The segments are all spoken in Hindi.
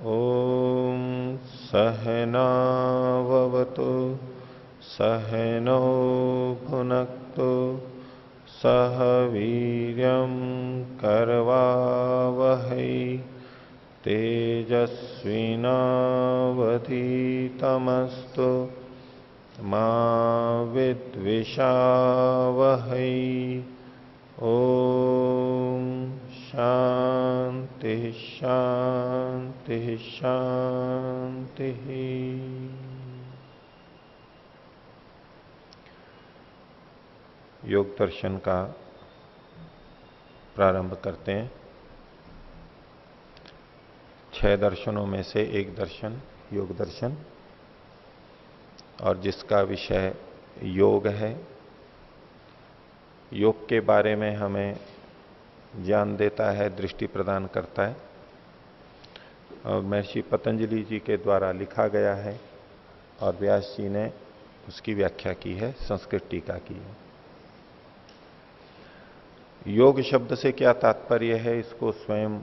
ॐ सहनाववतु सहनौ भुनक्तु सह वीर्यं करवावहै तेजस्विनावधीतमस्तु मा विद्विषावहै। ओम शांति शांति शांति। योग दर्शन का प्रारंभ करते हैं। 6 दर्शनों में से एक दर्शन योग दर्शन, और जिसका विषय योग है। योग के बारे में हमें ज्ञान देता है, दृष्टि प्रदान करता है, और महर्षि पतंजलि जी के द्वारा लिखा गया है और व्यास जी ने उसकी व्याख्या की है, संस्कृत टीका की है। योग शब्द से क्या तात्पर्य है, इसको स्वयं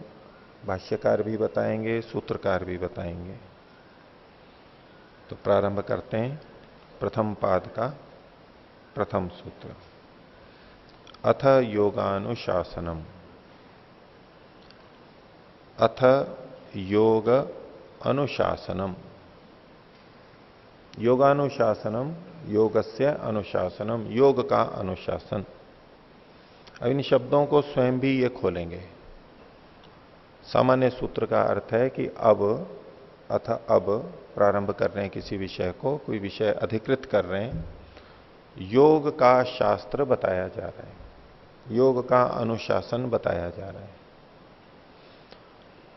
भाष्यकार भी बताएंगे, सूत्रकार भी बताएंगे। तो प्रारंभ करते हैं प्रथम पाद का प्रथम सूत्र। अथ योगानुशासनम। अथ योग अनुशासनम। योगानुशासनम, योगस्य अनुशासनम, योग का अनुशासन। अब इन शब्दों को स्वयं भी ये खोलेंगे। सामान्य सूत्र का अर्थ है कि अब, अथ अब प्रारंभ कर रहे हैं किसी विषय को, कोई विषय अधिकृत कर रहे हैं। योग का शास्त्र बताया जा रहा है, योग का अनुशासन बताया जा रहा है।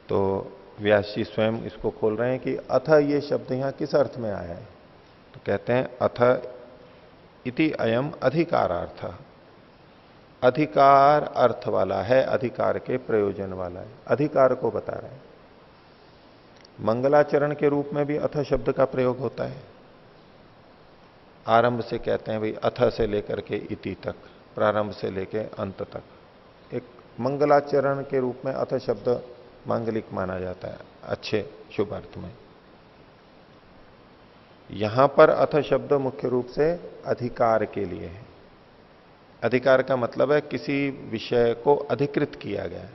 तो व्यास जी स्वयं इसको खोल रहे हैं कि अथ ये शब्द यहां किस अर्थ में आया है। तो कहते हैं अथ इति अयम अधिकारार्थ। अधिकार अर्थ वाला है, अधिकार के प्रयोजन वाला है, अधिकार को बता रहे हैं। मंगलाचरण के रूप में भी अथ शब्द का प्रयोग होता है। आरंभ से कहते हैं भाई, अथ से लेकर के इति तक, प्रारंभ से लेकर अंत तक। एक मंगलाचरण के रूप में अथ शब्द मांगलिक माना जाता है, अच्छे शुभ अर्थ में। यहां पर अथ शब्द मुख्य रूप से अधिकार के लिए है। अधिकार का मतलब है किसी विषय को अधिकृत किया गया,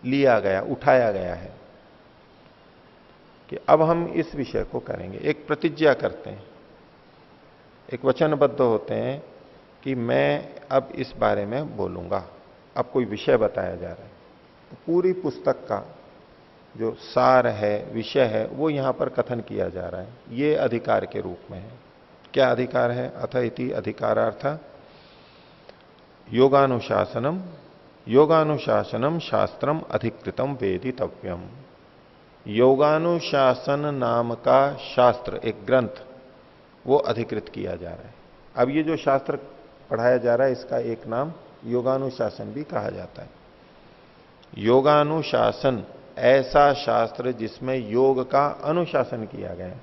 लिया गया, उठाया गया है कि अब हम इस विषय को करेंगे। एक प्रतिज्ञा करते हैं, एक वचनबद्ध होते हैं कि मैं अब इस बारे में बोलूंगा। अब कोई विषय बताया जा रहा है, तो पूरी पुस्तक का जो सार है, विषय है, वो यहां पर कथन किया जा रहा है। ये अधिकार के रूप में है। क्या अधिकार है? अथ इति अधिकारार्थ योगानुशासनम। योगानुशासनम शास्त्रम अधिकृतम वेदितव्यम। योगानुशासन नाम का शास्त्र, एक ग्रंथ, वो अधिकृत किया जा रहा है। अब ये जो शास्त्र पढ़ाया जा रहा है, इसका एक नाम योगानुशासन भी कहा जाता है। योगानुशासन, ऐसा शास्त्र जिसमें योग का अनुशासन किया गया है।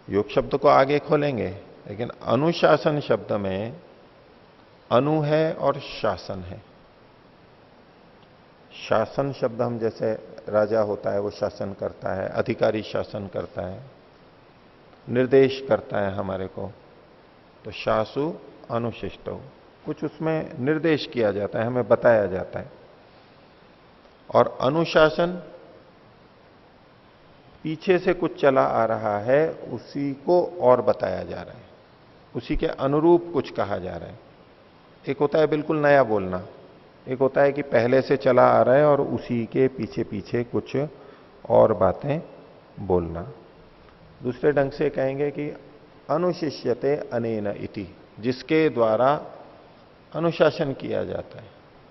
योग शब्द को आगे खोलेंगे, लेकिन अनुशासन शब्द में अनु है और शासन है। शासन शब्द हम जैसे राजा होता है वो शासन करता है, अधिकारी शासन करता है, निर्देश करता है हमारे को। तो शासु अनुशिष्टो, कुछ उसमें निर्देश किया जाता है, हमें बताया जाता है। और अनुशासन, पीछे से कुछ चला आ रहा है, उसी को और बताया जा रहा है, उसी के अनुरूप कुछ कहा जा रहा है। एक होता है बिल्कुल नया बोलना, एक होता है कि पहले से चला आ रहा है और उसी के पीछे पीछे कुछ और बातें बोलना। दूसरे ढंग से कहेंगे कि अनुशिष्यते अनेन इति, जिसके द्वारा अनुशासन किया जाता है।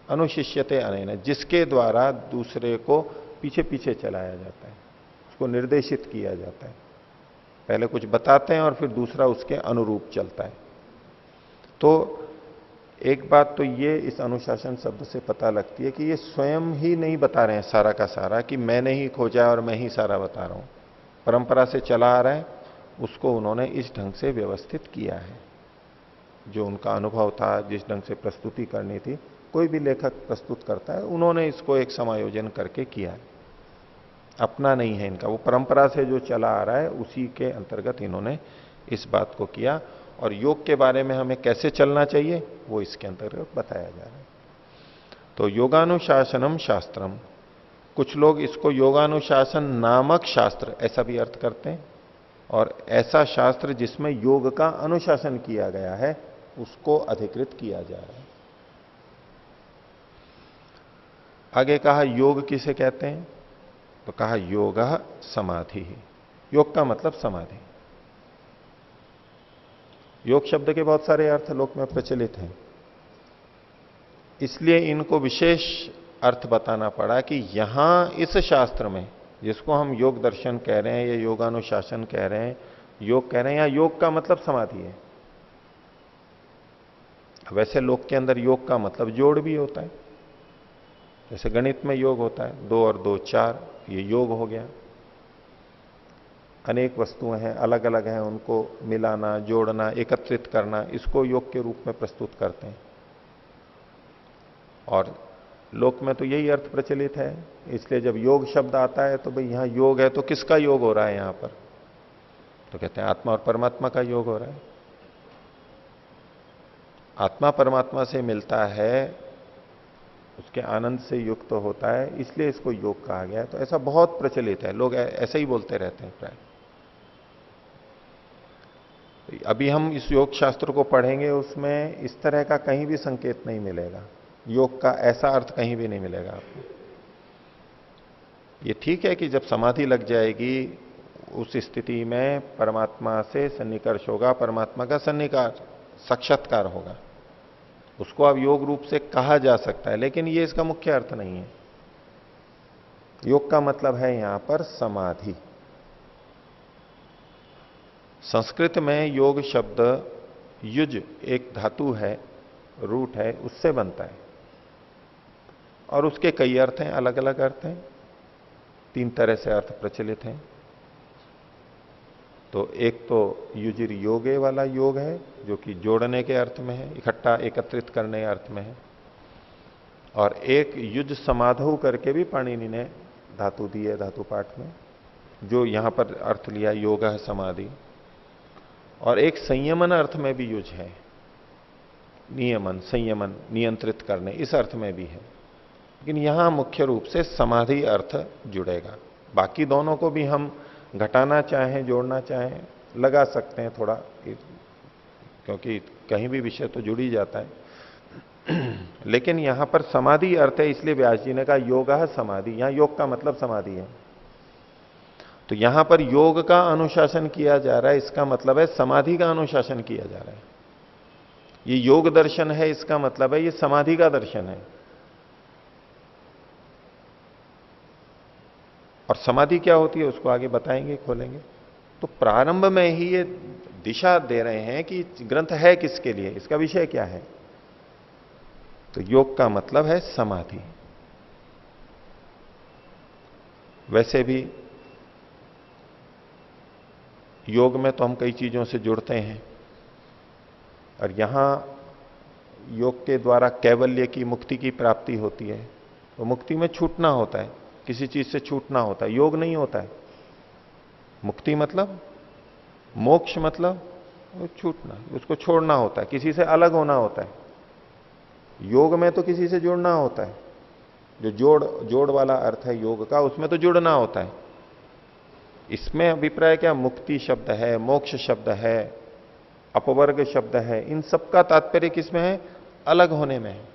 अनुशिष्यते अनेन, जिसके द्वारा दूसरे को पीछे पीछे चलाया जाता है, उसको निर्देशित किया जाता है। पहले कुछ बताते हैं और फिर दूसरा उसके अनुरूप चलता है। तो एक बात तो ये इस अनुशासन शब्द से पता लगती है कि ये स्वयं ही नहीं बता रहे हैं सारा का सारा, कि मैंने ही खोजा और मैं ही सारा बता रहा हूं। परंपरा से चला आ रहा है, उसको उन्होंने इस ढंग से व्यवस्थित किया है। जो उनका अनुभव था, जिस ढंग से प्रस्तुति करनी थी, कोई भी लेखक प्रस्तुत करता है, उन्होंने इसको एक समायोजन करके किया है, अपना नहीं है इनका, वो परंपरा से जो चला आ रहा है उसी के अंतर्गत इन्होंने इस बात को किया। और योग के बारे में हमें कैसे चलना चाहिए वो इसके अंतर्गत बताया जा रहा है। तो योगानुशासनम शास्त्रम, कुछ लोग इसको योगानुशासन नामक शास्त्र ऐसा भी अर्थ करते हैं, और ऐसा शास्त्र जिसमें योग का अनुशासन किया गया है उसको अधिकृत किया जा रहा है। आगे कहा योग किसे कहते हैं, तो कहा योग समाधि। योग का मतलब समाधि। योग शब्द के बहुत सारे अर्थ लोक में प्रचलित हैं, इसलिए इनको विशेष अर्थ बताना पड़ा कि यहां इस शास्त्र में जिसको हम योग दर्शन कह रहे हैं या योगानुशासन कह रहे हैं, योग कह रहे हैं, या योग का मतलब समाधि है। वैसे लोक के अंदर योग का मतलब जोड़ भी होता है, जैसे गणित में योग होता है, 2 और 2 4, ये योग हो गया। अनेक वस्तुएं हैं, अलग अलग हैं, उनको मिलाना, जोड़ना, एकत्रित करना, इसको योग के रूप में प्रस्तुत करते हैं। और लोक में तो यही अर्थ प्रचलित है, इसलिए जब योग शब्द आता है तो भाई यहां योग है तो किसका योग हो रहा है यहां पर, तो कहते हैं आत्मा और परमात्मा का योग हो रहा है। आत्मा परमात्मा से मिलता है, उसके आनंद से युक्त तो होता है, इसलिए इसको योग कहा गया है। तो ऐसा बहुत प्रचलित है, लोग ऐसे ही बोलते रहते हैं प्राय। अभी हम इस योग शास्त्र को पढ़ेंगे, उसमें इस तरह का कहीं भी संकेत नहीं मिलेगा, योग का ऐसा अर्थ कहीं भी नहीं मिलेगा आपको। ये ठीक है कि जब समाधि लग जाएगी उस स्थिति में परमात्मा से सन्निकर्ष होगा, परमात्मा का सन्निकार साक्षात्कार होगा, उसको अब योग रूप से कहा जा सकता है, लेकिन ये इसका मुख्य अर्थ नहीं है। योग का मतलब है यहां पर समाधि। संस्कृत में योग शब्द युज एक धातु है, रूट है, उससे बनता है, और उसके कई अर्थ हैं, अलग अलग अर्थ हैं, 3 तरह से अर्थ प्रचलित हैं। तो एक तो युजिर योगे वाला योग है, जो कि जोड़ने के अर्थ में है, इकट्ठा एकत्रित करने अर्थ में है। और एक युज समाधु करके भी पाणिनि ने धातु दी है धातु पाठ में, जो यहां पर अर्थ लिया योग है समाधि। और एक संयमन अर्थ में भी युज है, नियमन, संयमन, नियंत्रित करने, इस अर्थ में भी है, लेकिन यहां मुख्य रूप से समाधि अर्थ जुड़ेगा। बाकी दोनों को भी हम घटाना चाहें, जोड़ना चाहें, लगा सकते हैं थोड़ा, क्योंकि कहीं भी विषय तो जुड़ ही जाता है। लेकिन यहां पर समाधि अर्थ है, इसलिए व्यास जी ने कहा योग समाधि। यहां योग का मतलब समाधि है, तो यहां पर योग का अनुशासन किया जा रहा है, इसका मतलब है समाधि का अनुशासन किया जा रहा है। ये योग दर्शन है, इसका मतलब है ये समाधि का दर्शन है। और समाधि क्या होती है उसको आगे बताएंगे, खोलेंगे। तो प्रारंभ में ही ये दिशा दे रहे हैं कि ग्रंथ है किसके लिए, इसका विषय क्या है। तो योग का मतलब है समाधि। वैसे भी योग में तो हम कई चीजों से जुड़ते हैं, और यहां योग के द्वारा कैवल्य की, मुक्ति की प्राप्ति होती है। तो मुक्ति में छूटना होता है, किसी चीज से छूटना होता है, योग नहीं होता है। मुक्ति मतलब, मोक्ष मतलब छूटना, उसको छोड़ना होता है, किसी से अलग होना होता है। योग में तो किसी से जुड़ना होता है, जो जोड़ वाला अर्थ है योग का, उसमें तो जुड़ना होता है। इसमें अभिप्राय क्या, मुक्ति शब्द है, मोक्ष शब्द है, अपवर्ग शब्द है, इन सबका तात्पर्य किसमें है, अलग होने में है।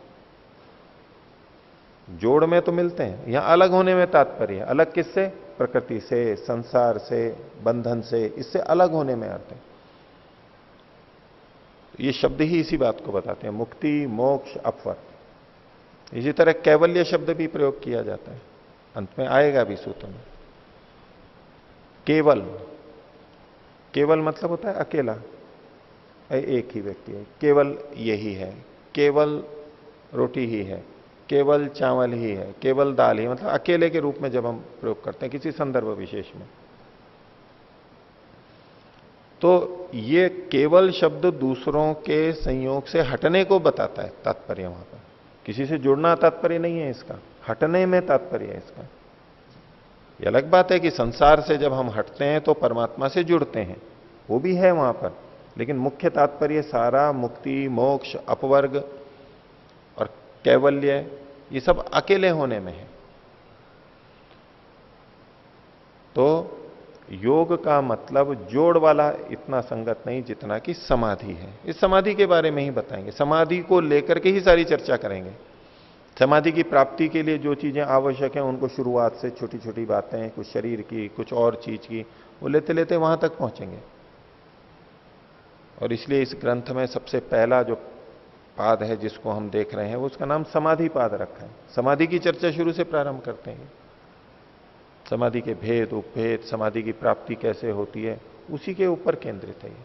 जोड़ में तो मिलते हैं, यहां अलग होने में तात्पर्य है। अलग किससे, प्रकृति से, संसार से, बंधन से, इससे अलग होने में अर्थ है। ये शब्द ही इसी बात को बताते हैं, मुक्ति, मोक्ष, अपवर्ग। इसी तरह कैवल्य शब्द भी प्रयोग किया जाता है, अंत में आएगा भी सूत्र में। केवल, केवल मतलब होता है अकेला, एक ही व्यक्ति है, केवल यही है, केवल रोटी ही है, केवल चावल ही है, केवल दाल ही, मतलब अकेले के रूप में जब हम प्रयोग करते हैं किसी संदर्भ विशेष में। तो ये केवल शब्द दूसरों के संयोग से हटने को बताता है, तात्पर्य वहां पर किसी से जुड़ना तात्पर्य नहीं है इसका, हटने में तात्पर्य है इसका। ये अलग बात है कि संसार से जब हम हटते हैं तो परमात्मा से जुड़ते हैं, वो भी है वहां पर, लेकिन मुख्य तात्पर्य सारा मुक्ति, मोक्ष, अपवर्ग और कैवल्य, ये सब अकेले होने में है। तो योग का मतलब जोड़ वाला इतना संगत नहीं जितना कि समाधि है। इस समाधि के बारे में ही बताएंगे, समाधि को लेकर के ही सारी चर्चा करेंगे। समाधि की प्राप्ति के लिए जो चीजें आवश्यक हैं उनको शुरुआत से छोटी छोटी बातें, कुछ शरीर की, कुछ और चीज की, वो लेते लेते वहां तक पहुंचेंगे। और इसलिए इस ग्रंथ में सबसे पहला जो पाद है जिसको हम देख रहे हैं, वो उसका नाम समाधि पाद रखा है। समाधि की चर्चा शुरू से प्रारंभ करते हैं। समाधि के भेद, उपभेद, समाधि की प्राप्ति कैसे होती है, उसी के ऊपर केंद्रित है ये।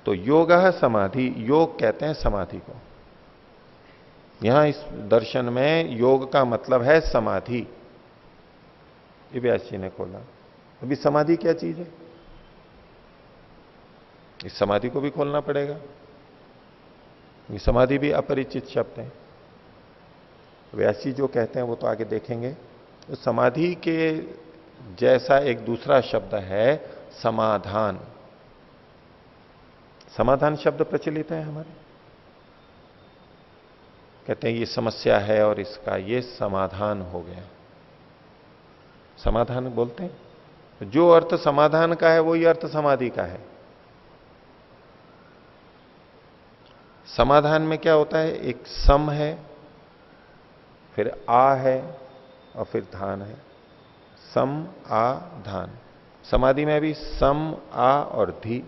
तो योग समाधि, योग कहते हैं समाधि को। यहां इस दर्शन में योग का मतलब है समाधि। ये व्यास जी ने खोला। अभी समाधि क्या चीज है, इस समाधि को भी खोलना पड़ेगा। ये समाधि भी अपरिचित शब्द है। व्यास जी जो कहते हैं वो तो आगे देखेंगे। तो समाधि के जैसा एक दूसरा शब्द है समाधान। समाधान शब्द प्रचलित है हमारे, कहते हैं ये समस्या है और इसका ये समाधान हो गया, समाधान बोलते हैं। जो अर्थ समाधान का है वही अर्थ समाधि का है। समाधान में क्या होता है, एक सम है, फिर आ है और फिर धान है। सम आ धान। समाधि में भी सम आ और धी।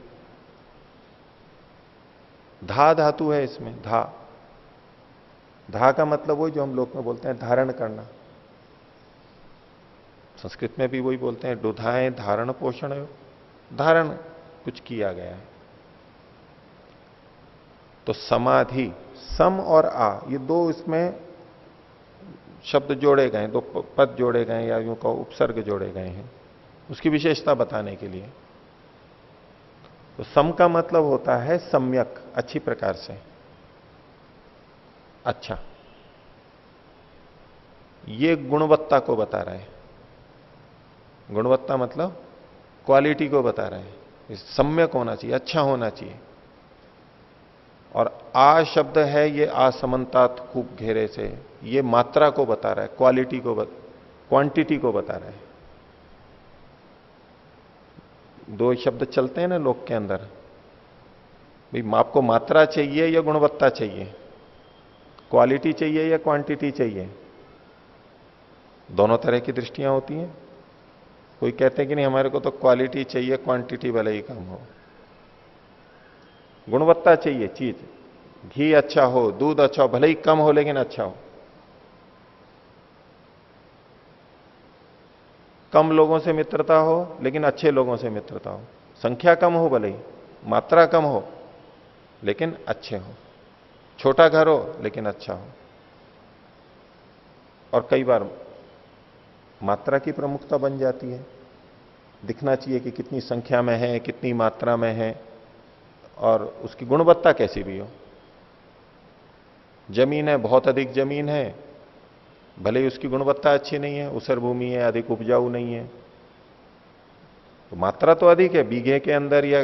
धा धातु है इसमें, धा। धा का मतलब वही जो हम लोग में बोलते हैं धारण करना। संस्कृत में भी वही बोलते हैं, दुधाएं धारण पोषण, धारण कुछ किया गया है। तो समाधि, सम और आ, ये दो इसमें शब्द जोड़े गए, दो पद जोड़े गए या यूं कहो उपसर्ग जोड़े गए हैं उसकी विशेषता बताने के लिए। तो सम का मतलब होता है सम्यक, अच्छी प्रकार से, अच्छा। ये गुणवत्ता को बता रहा है। गुणवत्ता मतलब क्वालिटी को बता रहा है। सम्यक होना चाहिए, अच्छा होना चाहिए। और आ शब्द है ये असमन्तात खूब घेरे से, ये मात्रा को बता रहा है, क्वालिटी को, क्वांटिटी को बता रहा है। दो शब्द चलते हैं ना लोक के अंदर, भाई आपको मात्रा चाहिए या गुणवत्ता चाहिए, क्वालिटी चाहिए या क्वांटिटी चाहिए। दोनों तरह की दृष्टियां होती हैं। कोई कहते हैं कि नहीं हमारे को तो क्वालिटी चाहिए, क्वांटिटी भले ही कम हो। गुणवत्ता चाहिए चीज, घी अच्छा हो, दूध अच्छा हो, भले ही कम हो लेकिन अच्छा हो। कम लोगों से मित्रता हो लेकिन अच्छे लोगों से मित्रता हो। संख्या कम हो भले ही, मात्रा कम हो लेकिन अच्छे हो। छोटा घर हो लेकिन अच्छा हो। और कई बार मात्रा की प्रमुखता बन जाती है, दिखना चाहिए कि कितनी संख्या में है, कितनी मात्रा में है, और उसकी गुणवत्ता कैसी भी हो। जमीन है, बहुत अधिक जमीन है, भले ही उसकी गुणवत्ता अच्छी नहीं है, ऊसर भूमि है, अधिक उपजाऊ नहीं है, तो मात्रा तो अधिक है, बीघे के अंदर या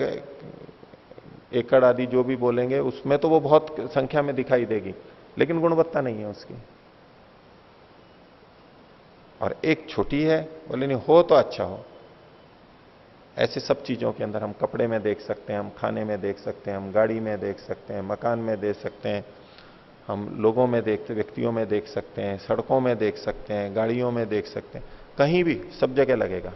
एकड़ आदि जो भी बोलेंगे उसमें तो वो बहुत संख्या में दिखाई देगी, लेकिन गुणवत्ता नहीं है उसकी। और एक छोटी है, बोले नहीं हो तो अच्छा हो। ऐसे सब चीजों के अंदर हम कपड़े में देख सकते हैं, हम खाने में देख सकते हैं, हम गाड़ी में देख सकते हैं, मकान में देख सकते हैं, हम लोगों में देखते, व्यक्तियों में देख सकते हैं, सड़कों में देख सकते हैं, गाड़ियों में देख सकते हैं, कहीं भी सब जगह लगेगा।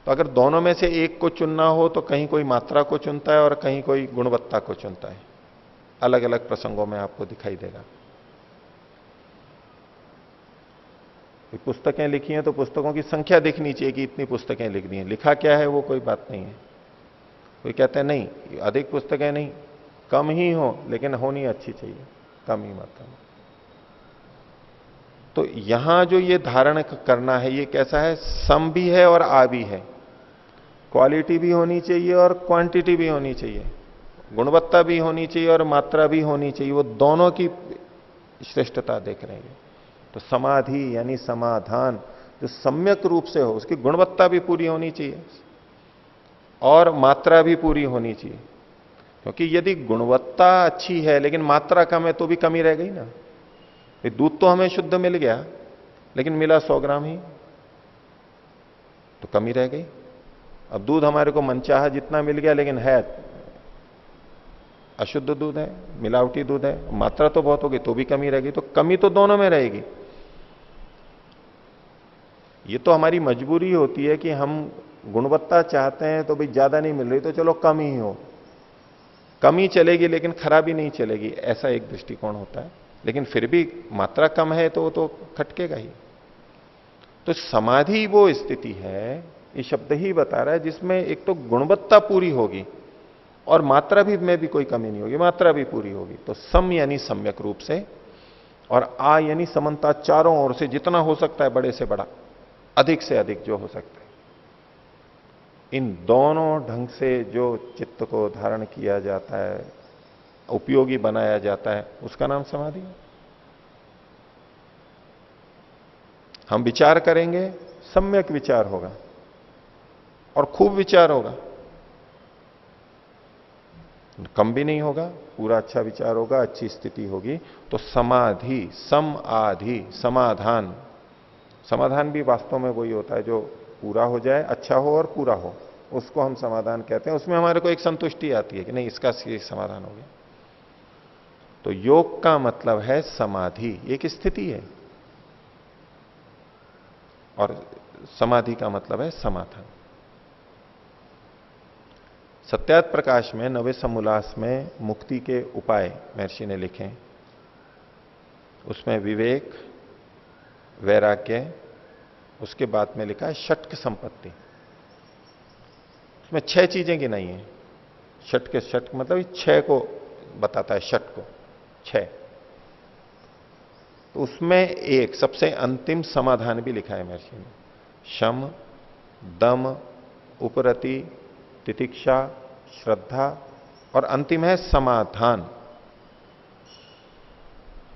तो अगर दोनों में से एक को चुनना हो तो कहीं कोई मात्रा को चुनता है और कहीं कोई गुणवत्ता को चुनता है। अलग अलग प्रसंगों में आपको दिखाई देगा। पुस्तकें लिखी हैं तो पुस्तकों की संख्या दिखनी चाहिए कि इतनी पुस्तकें लिख दी हैं, लिखा क्या है वो कोई बात नहीं है। कोई कहते हैं नहीं अधिक पुस्तकें नहीं, कम ही हो लेकिन होनी अच्छी चाहिए, कम ही मात्रा में। तो यहां जो ये धारण करना है ये कैसा है, सम भी है और आ भी है। क्वालिटी भी होनी चाहिए और क्वांटिटी भी होनी चाहिए। गुणवत्ता भी होनी चाहिए और मात्रा भी होनी चाहिए, वो दोनों की श्रेष्ठता देख रहे हैं। तो समाधि यानी समाधान जो सम्यक रूप से हो, उसकी गुणवत्ता भी पूरी होनी चाहिए और मात्रा भी पूरी होनी चाहिए। क्योंकि यदि गुणवत्ता अच्छी है लेकिन मात्रा कम है तो भी कमी रह गई ना। ये दूध तो हमें शुद्ध मिल गया लेकिन मिला 100 ग्राम ही, तो कमी रह गई। अब दूध हमारे को मनचाहा जितना मिल गया लेकिन है अशुद्ध दूध है, मिलावटी दूध है, मात्रा तो बहुत होगी तो भी कमी रहेगी, तो कमी तो दोनों में रहेगी। ये तो हमारी मजबूरी होती है कि हम गुणवत्ता चाहते हैं तो भाई ज्यादा नहीं मिल रही तो चलो कम ही हो, कमी चलेगी लेकिन खराबी नहीं चलेगी, ऐसा एक दृष्टिकोण होता है। लेकिन फिर भी मात्रा कम है तो वो तो खटकेगा ही। तो समाधि वो स्थिति है, ये शब्द ही बता रहा है, जिसमें एक तो गुणवत्ता पूरी होगी और मात्रा भी में भी कोई कमी नहीं होगी, मात्रा भी पूरी होगी। तो सम यानी सम्यक रूप से, और आ यानी समन्ता, चारों ओर से जितना हो सकता है, बड़े से बड़ा, अधिक से अधिक जो हो सकता है। इन दोनों ढंग से जो चित्त को धारण किया जाता है, उपयोगी बनाया जाता है, उसका नाम समाधि है। हम विचार करेंगे, सम्यक विचार होगा और खूब विचार होगा, कम भी नहीं होगा, पूरा अच्छा विचार होगा, अच्छी स्थिति होगी। तो समाधि, सम आधि, समाधान। समाधान भी वास्तव में वही होता है जो पूरा हो जाए, अच्छा हो और पूरा हो, उसको हम समाधान कहते हैं। उसमें हमारे को एक संतुष्टि आती है कि नहीं, इसका समाधान हो गया। तो योग का मतलब है समाधि, एक स्थिति है, और समाधि का मतलब है समाधान। सत्यार्थ प्रकाश में नवे समोल्लास में मुक्ति के उपाय महर्षि ने लिखे। उसमें विवेक, वैराग्य, उसके बाद में लिखा है षट्क संपत्ति। उसमें 6 चीजें गिनाई हैं। षट्क, षट्क मतलब 6 को बताता है, षट को 6। तो उसमें एक सबसे अंतिम समाधान भी लिखा है महर्षि ने, शम, दम, उपरति, तितिक्षा, श्रद्धा, और अंतिम है समाधान।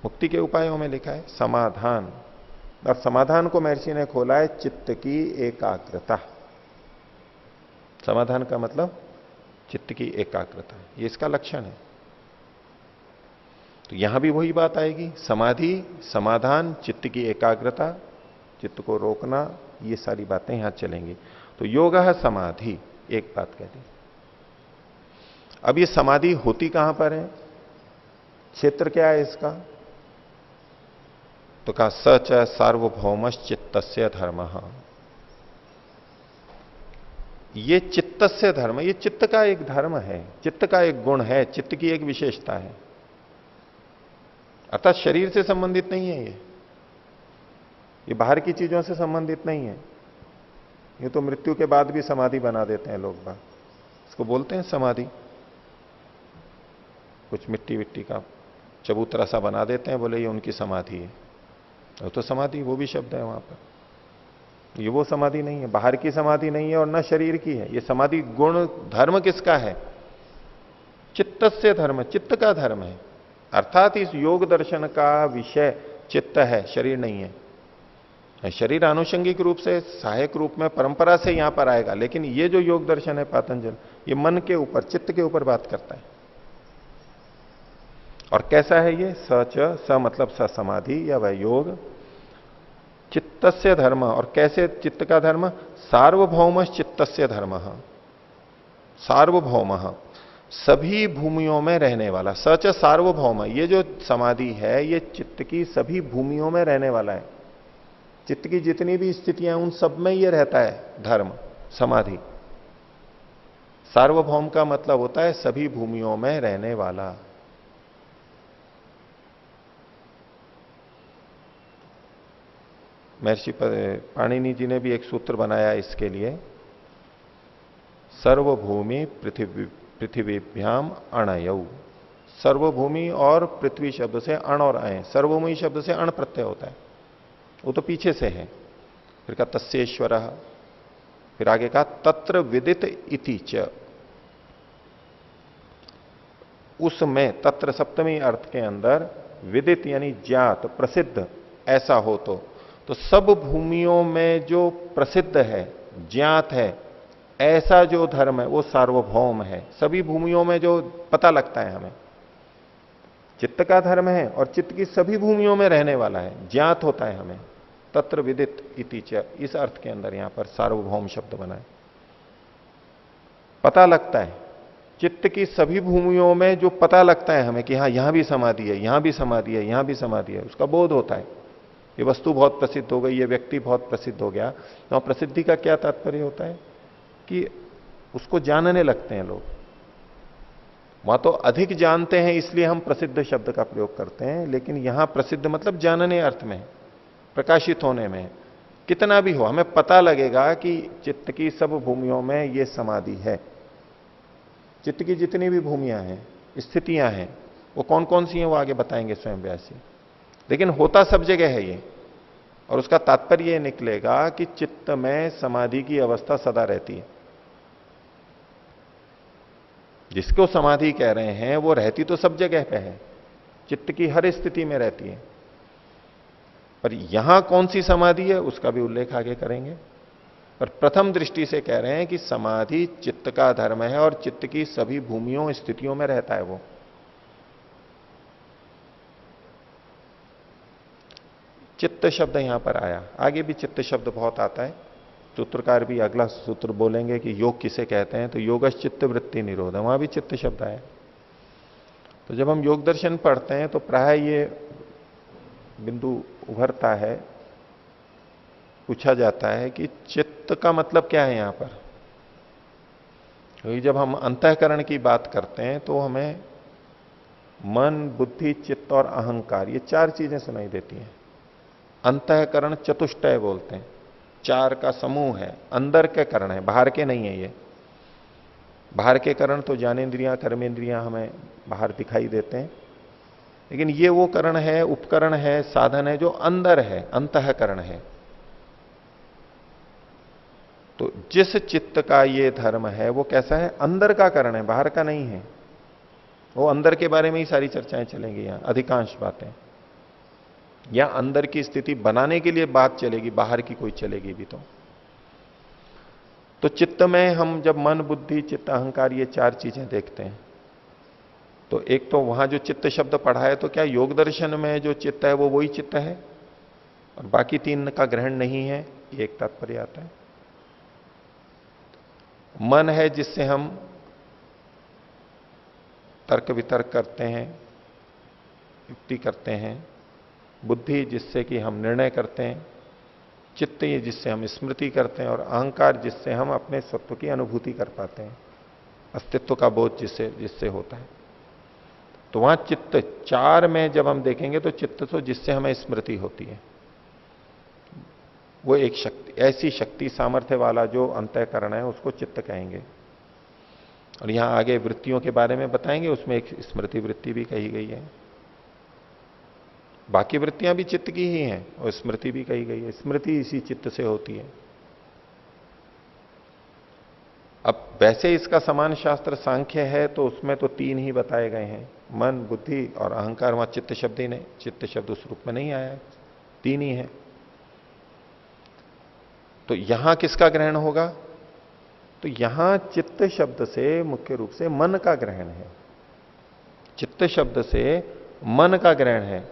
मुक्ति के उपायों में लिखा है समाधान, और समाधान को महर्षि ने खोला है चित्त की एकाग्रता। समाधान का मतलब चित्त की एकाग्रता, ये इसका लक्षण है। तो यहां भी वही बात आएगी, समाधि, समाधान, चित्त की एकाग्रता, चित्त को रोकना, ये सारी बातें यहां चलेंगी। तो योग है समाधि, एक बात कह दी। अब ये समाधि होती कहां पर है, क्षेत्र क्या है इसका? तो कहा सच सार्वभौमश्च चित्तस्य धर्मः। ये चित्तस्य धर्म, ये चित्त का एक धर्म है, चित्त का एक गुण है, चित्त की एक विशेषता है। अर्थात शरीर से संबंधित नहीं है ये बाहर की चीजों से संबंधित नहीं है। ये तो मृत्यु के बाद भी समाधि बना देते हैं लोग बाग, इसको बोलते हैं समाधि। कुछ मिट्टी विट्टी का चबूतरा सा बना देते हैं, बोले ये उनकी समाधि है, और तो समाधि वो भी शब्द है वहां पर। ये वो समाधि नहीं है, बाहर की समाधि नहीं है और न शरीर की है। ये समाधि गुण धर्म किसका है? चित्त से धर्म, चित्त का धर्म है। अर्थात इस योग दर्शन का विषय चित्त है, शरीर नहीं है। शरीर आनुषंगिक रूप से, सहायक रूप में, परंपरा से यहां पर आएगा, लेकिन ये जो योग दर्शन है पातंजल, ये मन के ऊपर, चित्त के ऊपर बात करता है। और कैसा है ये? सच, स मतलब स समाधि या वह योग, चित्तस्य धर्म। और कैसे चित्त का धर्म? सार्वभौम चित्तस्य धर्म, सार्वभौम, सभी भूमियों में रहने वाला। सच सार्वभौम, ये जो समाधि है ये चित्त की सभी भूमियों में रहने वाला है। चित्त की जितनी भी स्थितियां उन सब में ये रहता है धर्म, समाधि। सार्वभौम का मतलब होता है सभी भूमियों में रहने वाला। महर्षि पाणिनि जी ने भी एक सूत्र बनाया इसके लिए, सर्वभूमि पृथ्वीभ्याम अणयऊ। सर्वभूमि और पृथ्वी शब्द से अण और अय, सर्वभूमि शब्द से अण प्रत्यय होता है, वो तो पीछे से है। फिर कहा तस्येश्वर, फिर आगे कहा तत्र विदित इति च। उसमें तत्र सप्तमी अर्थ के अंदर विदित यानी ज्ञात प्रसिद्ध ऐसा हो तो सब भूमियों में जो प्रसिद्ध है ज्ञात है ऐसा जो धर्म है वो सार्वभौम है। सभी भूमियों में जो पता लगता है हमें चित्त का धर्म है और चित्त की सभी भूमियों में रहने वाला है, ज्ञात होता है हमें। तत्र विदित इति च, इस अर्थ के अंदर यहां पर सार्वभौम शब्द बना है। पता लगता है चित्त की सभी भूमियों में जो पता लगता है हमें कि हाँ यहां भी समाधि है, यहां भी समाधि है, यहां भी समाधि है, उसका बोध होता है। ये वस्तु बहुत प्रसिद्ध हो गई, ये व्यक्ति बहुत प्रसिद्ध हो गया। तो प्रसिद्धि का क्या तात्पर्य होता है कि उसको जानने लगते हैं लोग। वहां तो अधिक जानते हैं इसलिए हम प्रसिद्ध शब्द का प्रयोग करते हैं, लेकिन यहां प्रसिद्ध मतलब जानने अर्थ में, प्रकाशित होने में। कितना भी हो हमें पता लगेगा कि चित्त की सब भूमियों में यह समाधि है। चित्त की जितनी भी भूमियां हैं, स्थितियां हैं, वो कौन कौन सी हैं वो आगे बताएंगे स्वयं व्यासी। लेकिन होता सब जगह है ये, और उसका तात्पर्य यह निकलेगा कि चित्त में समाधि की अवस्था सदा रहती है। जिसको समाधि कह रहे हैं वो रहती तो सब जगह पे है, चित्त की हर स्थिति में रहती है। पर यहां कौन सी समाधि है उसका भी उल्लेख आगे करेंगे। पर प्रथम दृष्टि से कह रहे हैं कि समाधि चित्त का धर्म है और चित्त की सभी भूमियों स्थितियों में रहता है वो। चित्त शब्द यहां पर आया, आगे भी चित्त शब्द बहुत आता है। सूत्रकार भी अगला सूत्र बोलेंगे कि योग किसे कहते हैं, तो योगश चित्त वृत्ति निरोध, वहां भी चित्त शब्द आया। तो जब हम योग दर्शन पढ़ते हैं तो प्राय ये बिंदु उभरता है, पूछा जाता है कि चित्त का मतलब क्या है यहां पर। क्योंकि जब हम अंतःकरण की बात करते हैं तो हमें मन, बुद्धि, चित्त और अहंकार ये चार चीजें सुनाई देती हैं। अंतःकरण चतुष्टय बोलते हैं, चार का समूह है, अंदर के करण है, बाहर के नहीं है ये। बाहर के करण तो ज्ञानेन्द्रियां, कर्मेंद्रियां हमें बाहर दिखाई देते हैं, लेकिन ये वो करण है, उपकरण है, साधन है जो अंदर है, अंतःकरण है। तो जिस चित्त का ये धर्म है वो कैसा है, अंदर का करण है, बाहर का नहीं है। वो अंदर के बारे में ही सारी चर्चाएं चलेंगी यहां, अधिकांश बातें। या अंदर की स्थिति बनाने के लिए बात चलेगी, बाहर की कोई चलेगी भी तो चित्त में हम जब मन, बुद्धि, चित्त, अहंकार ये चार चीजें देखते हैं तो एक तो वहां जो चित्त शब्द पढ़ा है तो क्या योग दर्शन में जो चित्त है वो वही चित्त है और बाकी तीन का ग्रहण नहीं है, ये एक तात्पर्य आता है। मन है जिससे हम तर्क वितर्क करते हैं, युक्ति करते हैं। बुद्धि जिससे कि हम निर्णय करते हैं। चित्त ये जिससे हम स्मृति करते हैं। और अहंकार जिससे हम अपने सत्व की अनुभूति कर पाते हैं, अस्तित्व का बोध जिससे जिससे होता है। तो वहां चित्त चार में जब हम देखेंगे तो चित्त तो जिससे हमें स्मृति होती है, वो एक शक्ति, ऐसी शक्ति सामर्थ्य वाला जो अंतःकरण है उसको चित्त कहेंगे। और यहां आगे वृत्तियों के बारे में बताएंगे, उसमें एक स्मृति वृत्ति भी कही गई है। बाकी वृत्तियां भी चित्त की ही हैं और स्मृति भी कही गई है। स्मृति इसी चित्त से होती है। अब वैसे इसका समान शास्त्र सांख्य है तो उसमें तो तीन ही बताए गए हैं, मन, बुद्धि और अहंकार। वहां चित्त शब्द ही नहीं, चित्त शब्द उस रूप में नहीं आया है, तीन ही है। तो यहां किसका ग्रहण होगा, तो यहां चित्त शब्द से मुख्य रूप से मन का ग्रहण है। चित्त शब्द से मन का ग्रहण है।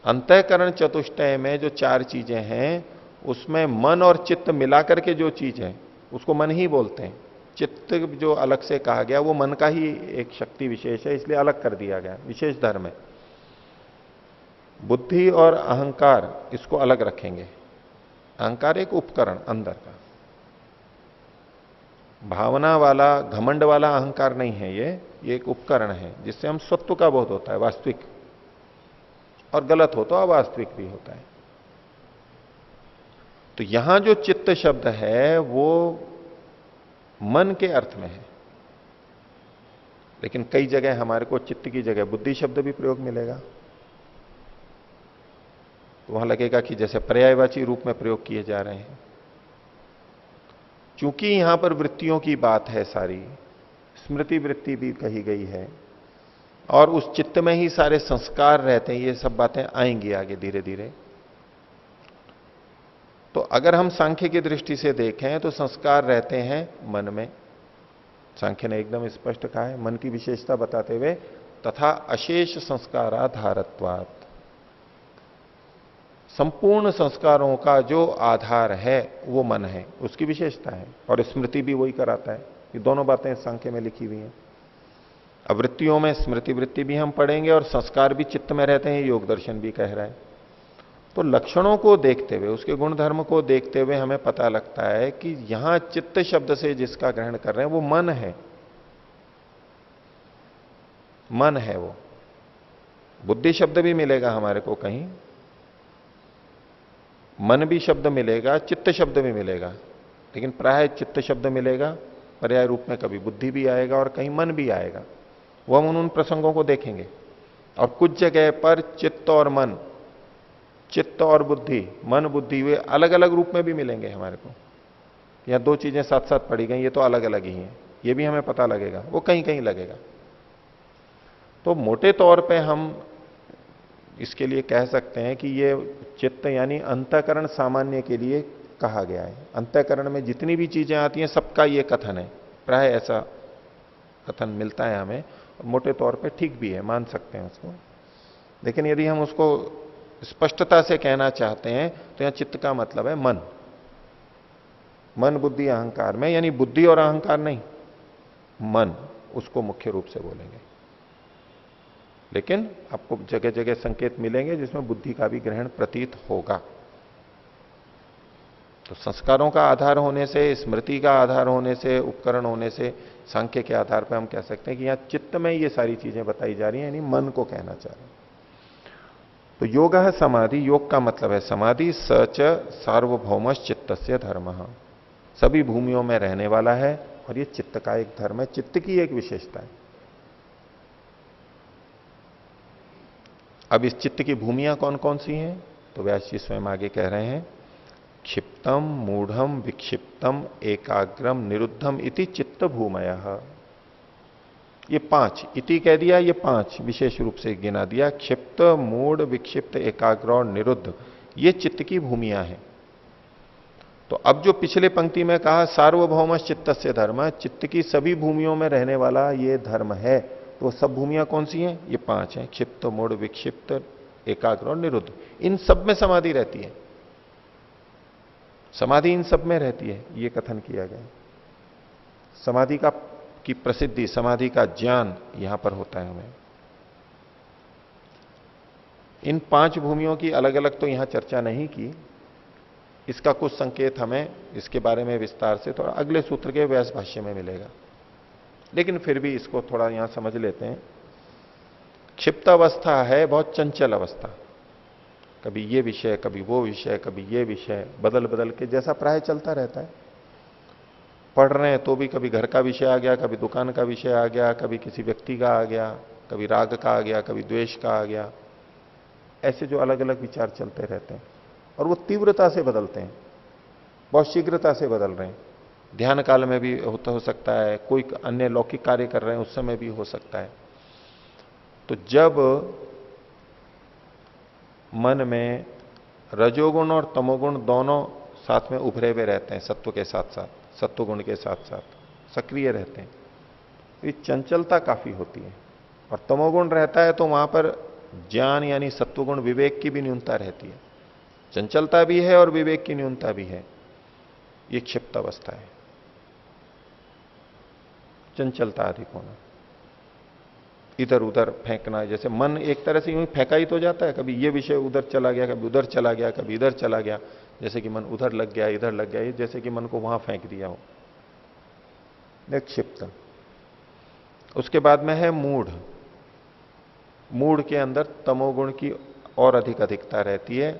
अंतःकरण चतुष्टय में जो चार चीजें हैं उसमें मन और चित्त मिलाकर के जो चीज है उसको मन ही बोलते हैं। चित्त जो अलग से कहा गया वो मन का ही एक शक्ति विशेष है, इसलिए अलग कर दिया गया, विशेष धर्म है। बुद्धि और अहंकार इसको अलग रखेंगे। अहंकार एक उपकरण अंदर का, भावना वाला, घमंड वाला अहंकार नहीं है ये एक उपकरण है जिससे हम सत्व का बोध होता है, वास्तविक, और गलत हो तो अवास्तविक भी होता है। तो यहां जो चित्त शब्द है वो मन के अर्थ में है, लेकिन कई जगह हमारे को चित्त की जगह बुद्धि शब्द भी प्रयोग मिलेगा। तो वहां लगेगा कि जैसे पर्यायवाची रूप में प्रयोग किए जा रहे हैं। चूंकि यहां पर वृत्तियों की बात है, सारी स्मृति वृत्ति भी कही गई है, और उस चित्त में ही सारे संस्कार रहते हैं। ये सब बातें आएंगी आगे धीरे धीरे। तो अगर हम सांख्य की दृष्टि से देखें तो संस्कार रहते हैं मन में। सांख्य ने एकदम स्पष्ट कहा है मन की विशेषता बताते हुए, तथा अशेष संस्काराधारत्वात्, संपूर्ण संस्कारों का जो आधार है वो मन है, उसकी विशेषता है। और स्मृति भी वही कराता है। ये दोनों बातें सांख्य में लिखी हुई हैं। अब वृत्तियों में स्मृति वृत्ति भी हम पढ़ेंगे और संस्कार भी चित्त में रहते हैं, योग दर्शन भी कह रहा है। तो लक्षणों को देखते हुए, उसके गुण धर्म को देखते हुए हमें पता लगता है कि यहां चित्त शब्द से जिसका ग्रहण कर रहे हैं वो मन है। मन है वो। बुद्धि शब्द भी मिलेगा हमारे को कहीं, मन भी शब्द मिलेगा, चित्त शब्द भी मिलेगा, लेकिन प्राय चित्त शब्द मिलेगा, पर्याय रूप में कभी बुद्धि भी आएगा और कहीं मन भी आएगा। वो हम उन प्रसंगों को देखेंगे। और कुछ जगह पर चित्त और मन, चित्त और बुद्धि, मन बुद्धि, वे अलग अलग रूप में भी मिलेंगे हमारे को। यह दो चीजें साथ साथ पढ़ी गई, ये तो अलग अलग ही हैं, ये भी हमें पता लगेगा, वो कहीं कहीं लगेगा। तो मोटे तौर पे हम इसके लिए कह सकते हैं कि ये चित्त यानी अंतःकरण सामान्य के लिए कहा गया है। अंतःकरण में जितनी भी चीजें आती हैं सबका ये कथन है, प्राय ऐसा कथन मिलता है हमें। मोटे तौर पे ठीक भी है, मान सकते हैं उसको। लेकिन यदि हम उसको स्पष्टता से कहना चाहते हैं तो यहां चित्त का मतलब है मन। मन बुद्धि अहंकार में, यानी बुद्धि और अहंकार नहीं, मन, उसको मुख्य रूप से बोलेंगे। लेकिन आपको जगह जगह संकेत मिलेंगे जिसमें बुद्धि का भी ग्रहण प्रतीत होगा। तो संस्कारों का आधार होने से, स्मृति का आधार होने से, उपकरण होने से, सांख्य के आधार पर हम कह सकते हैं कि यहां चित्त में ये सारी चीजें बताई जा रही हैं, यानी मन को कहना चाह रहे हैं। तो योग है समाधि, योग का मतलब है समाधि। सच सार्वभौम चित्तस्य धर्म, सभी भूमियों में रहने वाला है और ये चित्त का एक धर्म है, चित्त की एक विशेषता है। अब इस चित्त की भूमियां कौन कौन सी हैं? तो व्यास जी स्वयं आगे कह रहे हैं, क्षिप्तम मूढ़म विक्षिप्तम एकाग्रम निरुद्धम इति चित्त भूमयः। ये पांच इति कह दिया, ये पांच विशेष रूप से गिना दिया। क्षिप्त, मूढ़, विक्षिप्त, एकाग्र और निरुद्ध, ये चित्त की भूमियां हैं। तो अब जो पिछले पंक्ति में कहा सार्वभौम चित्तस्य धर्म, चित्त की सभी भूमियों में रहने वाला ये धर्म है, तो सब भूमियां कौन सी हैं? ये पांच हैं, क्षिप्त, मूढ़, विक्षिप्त, एकाग्र और निरुद्ध। इन सब में समाधि रहती है, समाधि इन सब में रहती है, ये कथन किया गया। समाधि की प्रसिद्धि, समाधि का ज्ञान यहां पर होता है हमें। इन पांच भूमियों की अलग अलग तो यहां चर्चा नहीं की, इसका कुछ संकेत हमें इसके बारे में विस्तार से थोड़ा अगले सूत्र के व्यास भाष्य में मिलेगा, लेकिन फिर भी इसको थोड़ा यहां समझ लेते हैं। क्षिप्त अवस्था है बहुत चंचल अवस्था, कभी ये विषय, कभी वो विषय, कभी ये विषय, बदल बदल के जैसा प्राय चलता रहता है। पढ़ रहे हैं तो भी कभी घर का विषय आ गया, कभी दुकान का विषय आ गया, कभी किसी व्यक्ति का आ गया, कभी राग का आ गया, कभी द्वेष का आ गया। ऐसे जो अलग अलग विचार चलते रहते हैं और वो तीव्रता से बदलते हैं, बहुत शीघ्रता से बदल रहे हैं। ध्यान काल में भी हो सकता है, कोई अन्य लौकिक कार्य कर रहे हैं उस समय भी हो सकता है। तो जब मन में रजोगुण और तमोगुण दोनों साथ में उभरे हुए रहते हैं, सत्व के साथ साथ, सत्वगुण के साथ साथ सक्रिय रहते हैं, ये चंचलता काफी होती है। और तमोगुण रहता है तो वहां पर ज्ञान यानी सत्वगुण विवेक की भी न्यूनता रहती है, चंचलता भी है और विवेक की न्यूनता भी है। ये क्षिप्त अवस्था है, चंचलता अधिक होना, इधर उधर फेंकना। जैसे मन एक तरह से यूं फेंका ही तो जाता है, कभी ये विषय उधर चला गया, कभी उधर चला गया, कभी इधर चला गया। जैसे कि मन उधर लग गया, इधर लग गया, जैसे कि मन को वहां फेंक दिया हो, क्षिप्त। उसके बाद में है मूढ़। मूढ़ के अंदर तमोगुण की और अधिक अधिकता रहती है,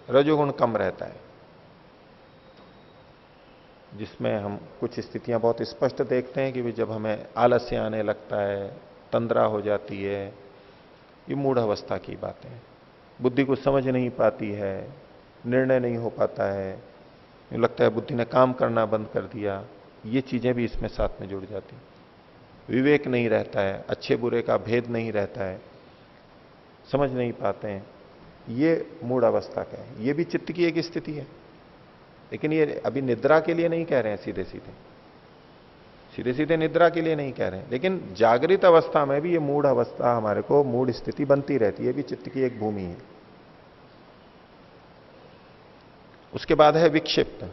रजोगुण कम रहता है, जिसमें हम कुछ स्थितियां बहुत स्पष्ट देखते हैं कि जब हमें आलस्य आने लगता है, तंद्रा हो जाती है, ये मूढ़ अवस्था की बातें हैं। बुद्धि को समझ नहीं पाती है, निर्णय नहीं हो पाता है, लगता है बुद्धि ने काम करना बंद कर दिया, ये चीजें भी इसमें साथ में जुड़ जाती। विवेक नहीं रहता है, अच्छे बुरे का भेद नहीं रहता है, समझ नहीं पाते हैं, ये मूढ़ अवस्था का है। ये भी चित्त की एक स्थिति है। लेकिन ये अभी निद्रा के लिए नहीं कह रहे हैं, सीधे सीधे सीधे सीधे निद्रा के लिए नहीं कह रहे हैं, लेकिन जागृत अवस्था में भी ये मूढ़ अवस्था हमारे को मूढ़ स्थिति बनती रहती है, ये भी चित्त की एक भूमि है। उसके बाद है विक्षिप्त।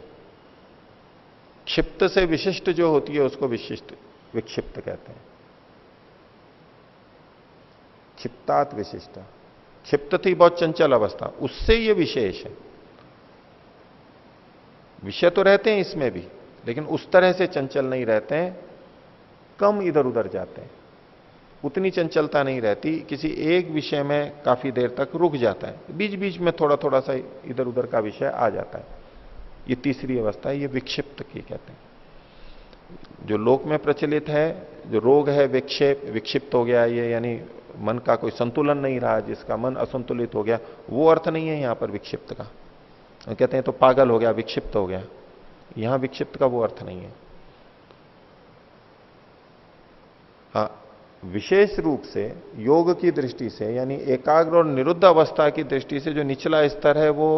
क्षिप्त से विशिष्ट जो होती है उसको विशिष्ट विक्षिप्त कहते हैं। क्षिप्तात् विशिष्ट। क्षिप्त थी बहुत चंचल अवस्था, उससे ये विशेष है। विषय तो रहते हैं इसमें भी, लेकिन उस तरह से चंचल नहीं रहते हैं, कम इधर उधर जाते हैं, उतनी चंचलता नहीं रहती, किसी एक विषय में काफी देर तक रुक जाता है, बीच बीच में थोड़ा थोड़ा सा इधर उधर का विषय आ जाता है। ये तीसरी अवस्था है, ये विक्षिप्त की कहते हैं। जो लोक में प्रचलित है, जो रोग है विक्षिप्त हो गया ये, यानी मन का कोई संतुलन नहीं रहा, जिसका मन असंतुलित हो गया, वो अर्थ नहीं है यहां पर विक्षिप्त का। कहते हैं तो पागल हो गया, विक्षिप्त हो गया, यहां विक्षिप्त का वो अर्थ नहीं है। हाँ, विशेष रूप से योग की दृष्टि से, यानी एकाग्र और निरुद्ध अवस्था की दृष्टि से जो निचला स्तर है वो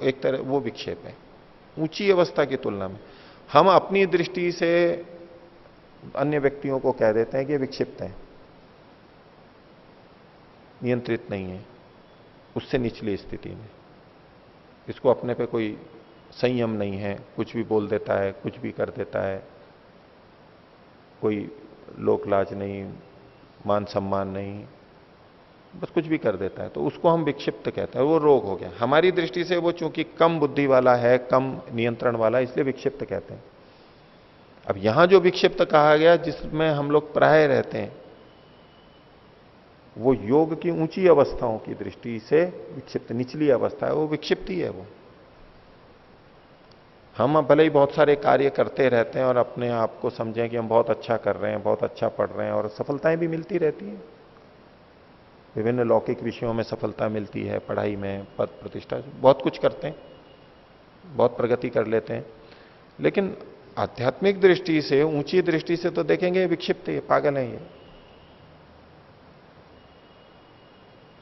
एक तरह वो विक्षेप है, ऊंची अवस्था की तुलना में। हम अपनी दृष्टि से अन्य व्यक्तियों को कह देते हैं कि विक्षिप्त है, नियंत्रित नहीं है, उससे निचली स्थिति में। इसको अपने पे कोई संयम नहीं है, कुछ भी बोल देता है, कुछ भी कर देता है, कोई लोक लाज नहीं, मान सम्मान नहीं, बस कुछ भी कर देता है, तो उसको हम विक्षिप्त कहते हैं। वो रोग हो गया। हमारी दृष्टि से वो चूंकि कम बुद्धि वाला है, कम नियंत्रण वाला, इसलिए विक्षिप्त कहते हैं। अब यहां जो विक्षिप्त कहा गया, जिसमें हम लोग प्राय रहते हैं, वो योग की ऊंची अवस्थाओं की दृष्टि से विक्षिप्त निचली अवस्था है, वो विक्षिप्त ही है। वो हम भले ही बहुत सारे कार्य करते रहते हैं और अपने आप को समझें कि हम बहुत अच्छा कर रहे हैं, बहुत अच्छा पढ़ रहे हैं, और सफलताएं भी मिलती रहती हैं, विभिन्न लौकिक विषयों में सफलता मिलती है, पढ़ाई में, पद प्रतिष्ठा, बहुत कुछ करते हैं, बहुत प्रगति कर लेते हैं। लेकिन आध्यात्मिक दृष्टि से, ऊंची दृष्टि से तो देखेंगे विक्षिप्त है, पागल है ये।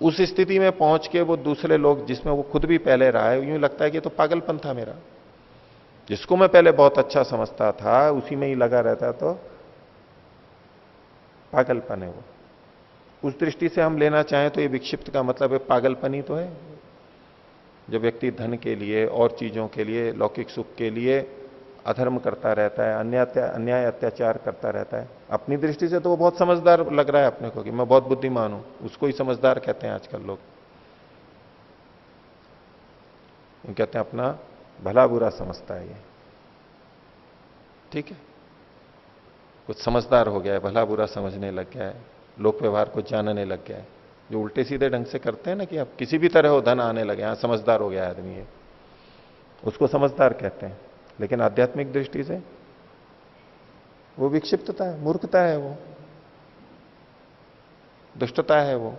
उस स्थिति में पहुंच के वो दूसरे लोग, जिसमें वो खुद भी पहले रहा है, यूं लगता है कि तो पागलपन था मेरा, जिसको मैं पहले बहुत अच्छा समझता था उसी में ही लगा रहता, तो पागलपन है वो। उस दृष्टि से हम लेना चाहें तो ये विक्षिप्त का मतलब है पागलपन ही तो है। जो व्यक्ति धन के लिए और चीजों के लिए, लौकिक सुख के लिए अधर्म करता रहता है, अन्याय अत्याचार करता रहता है, अपनी दृष्टि से तो वो बहुत समझदार लग रहा है अपने को कि मैं बहुत बुद्धिमान हूं, उसको ही समझदार कहते हैं आजकल लोग। कहते हैं अपना भला बुरा समझता है ये, ठीक है, कुछ समझदार हो गया है, भला बुरा समझने लग गया है, लोक व्यवहार को जानने लग गया है। जो उल्टे सीधे ढंग से करते हैं ना कि अब किसी भी तरह हो धन आने लगे, यहां समझदार हो गया आदमी है, उसको समझदार कहते हैं। लेकिन आध्यात्मिक दृष्टि से वो विक्षिप्तता है, मूर्खता है, वो दुष्टता है, वो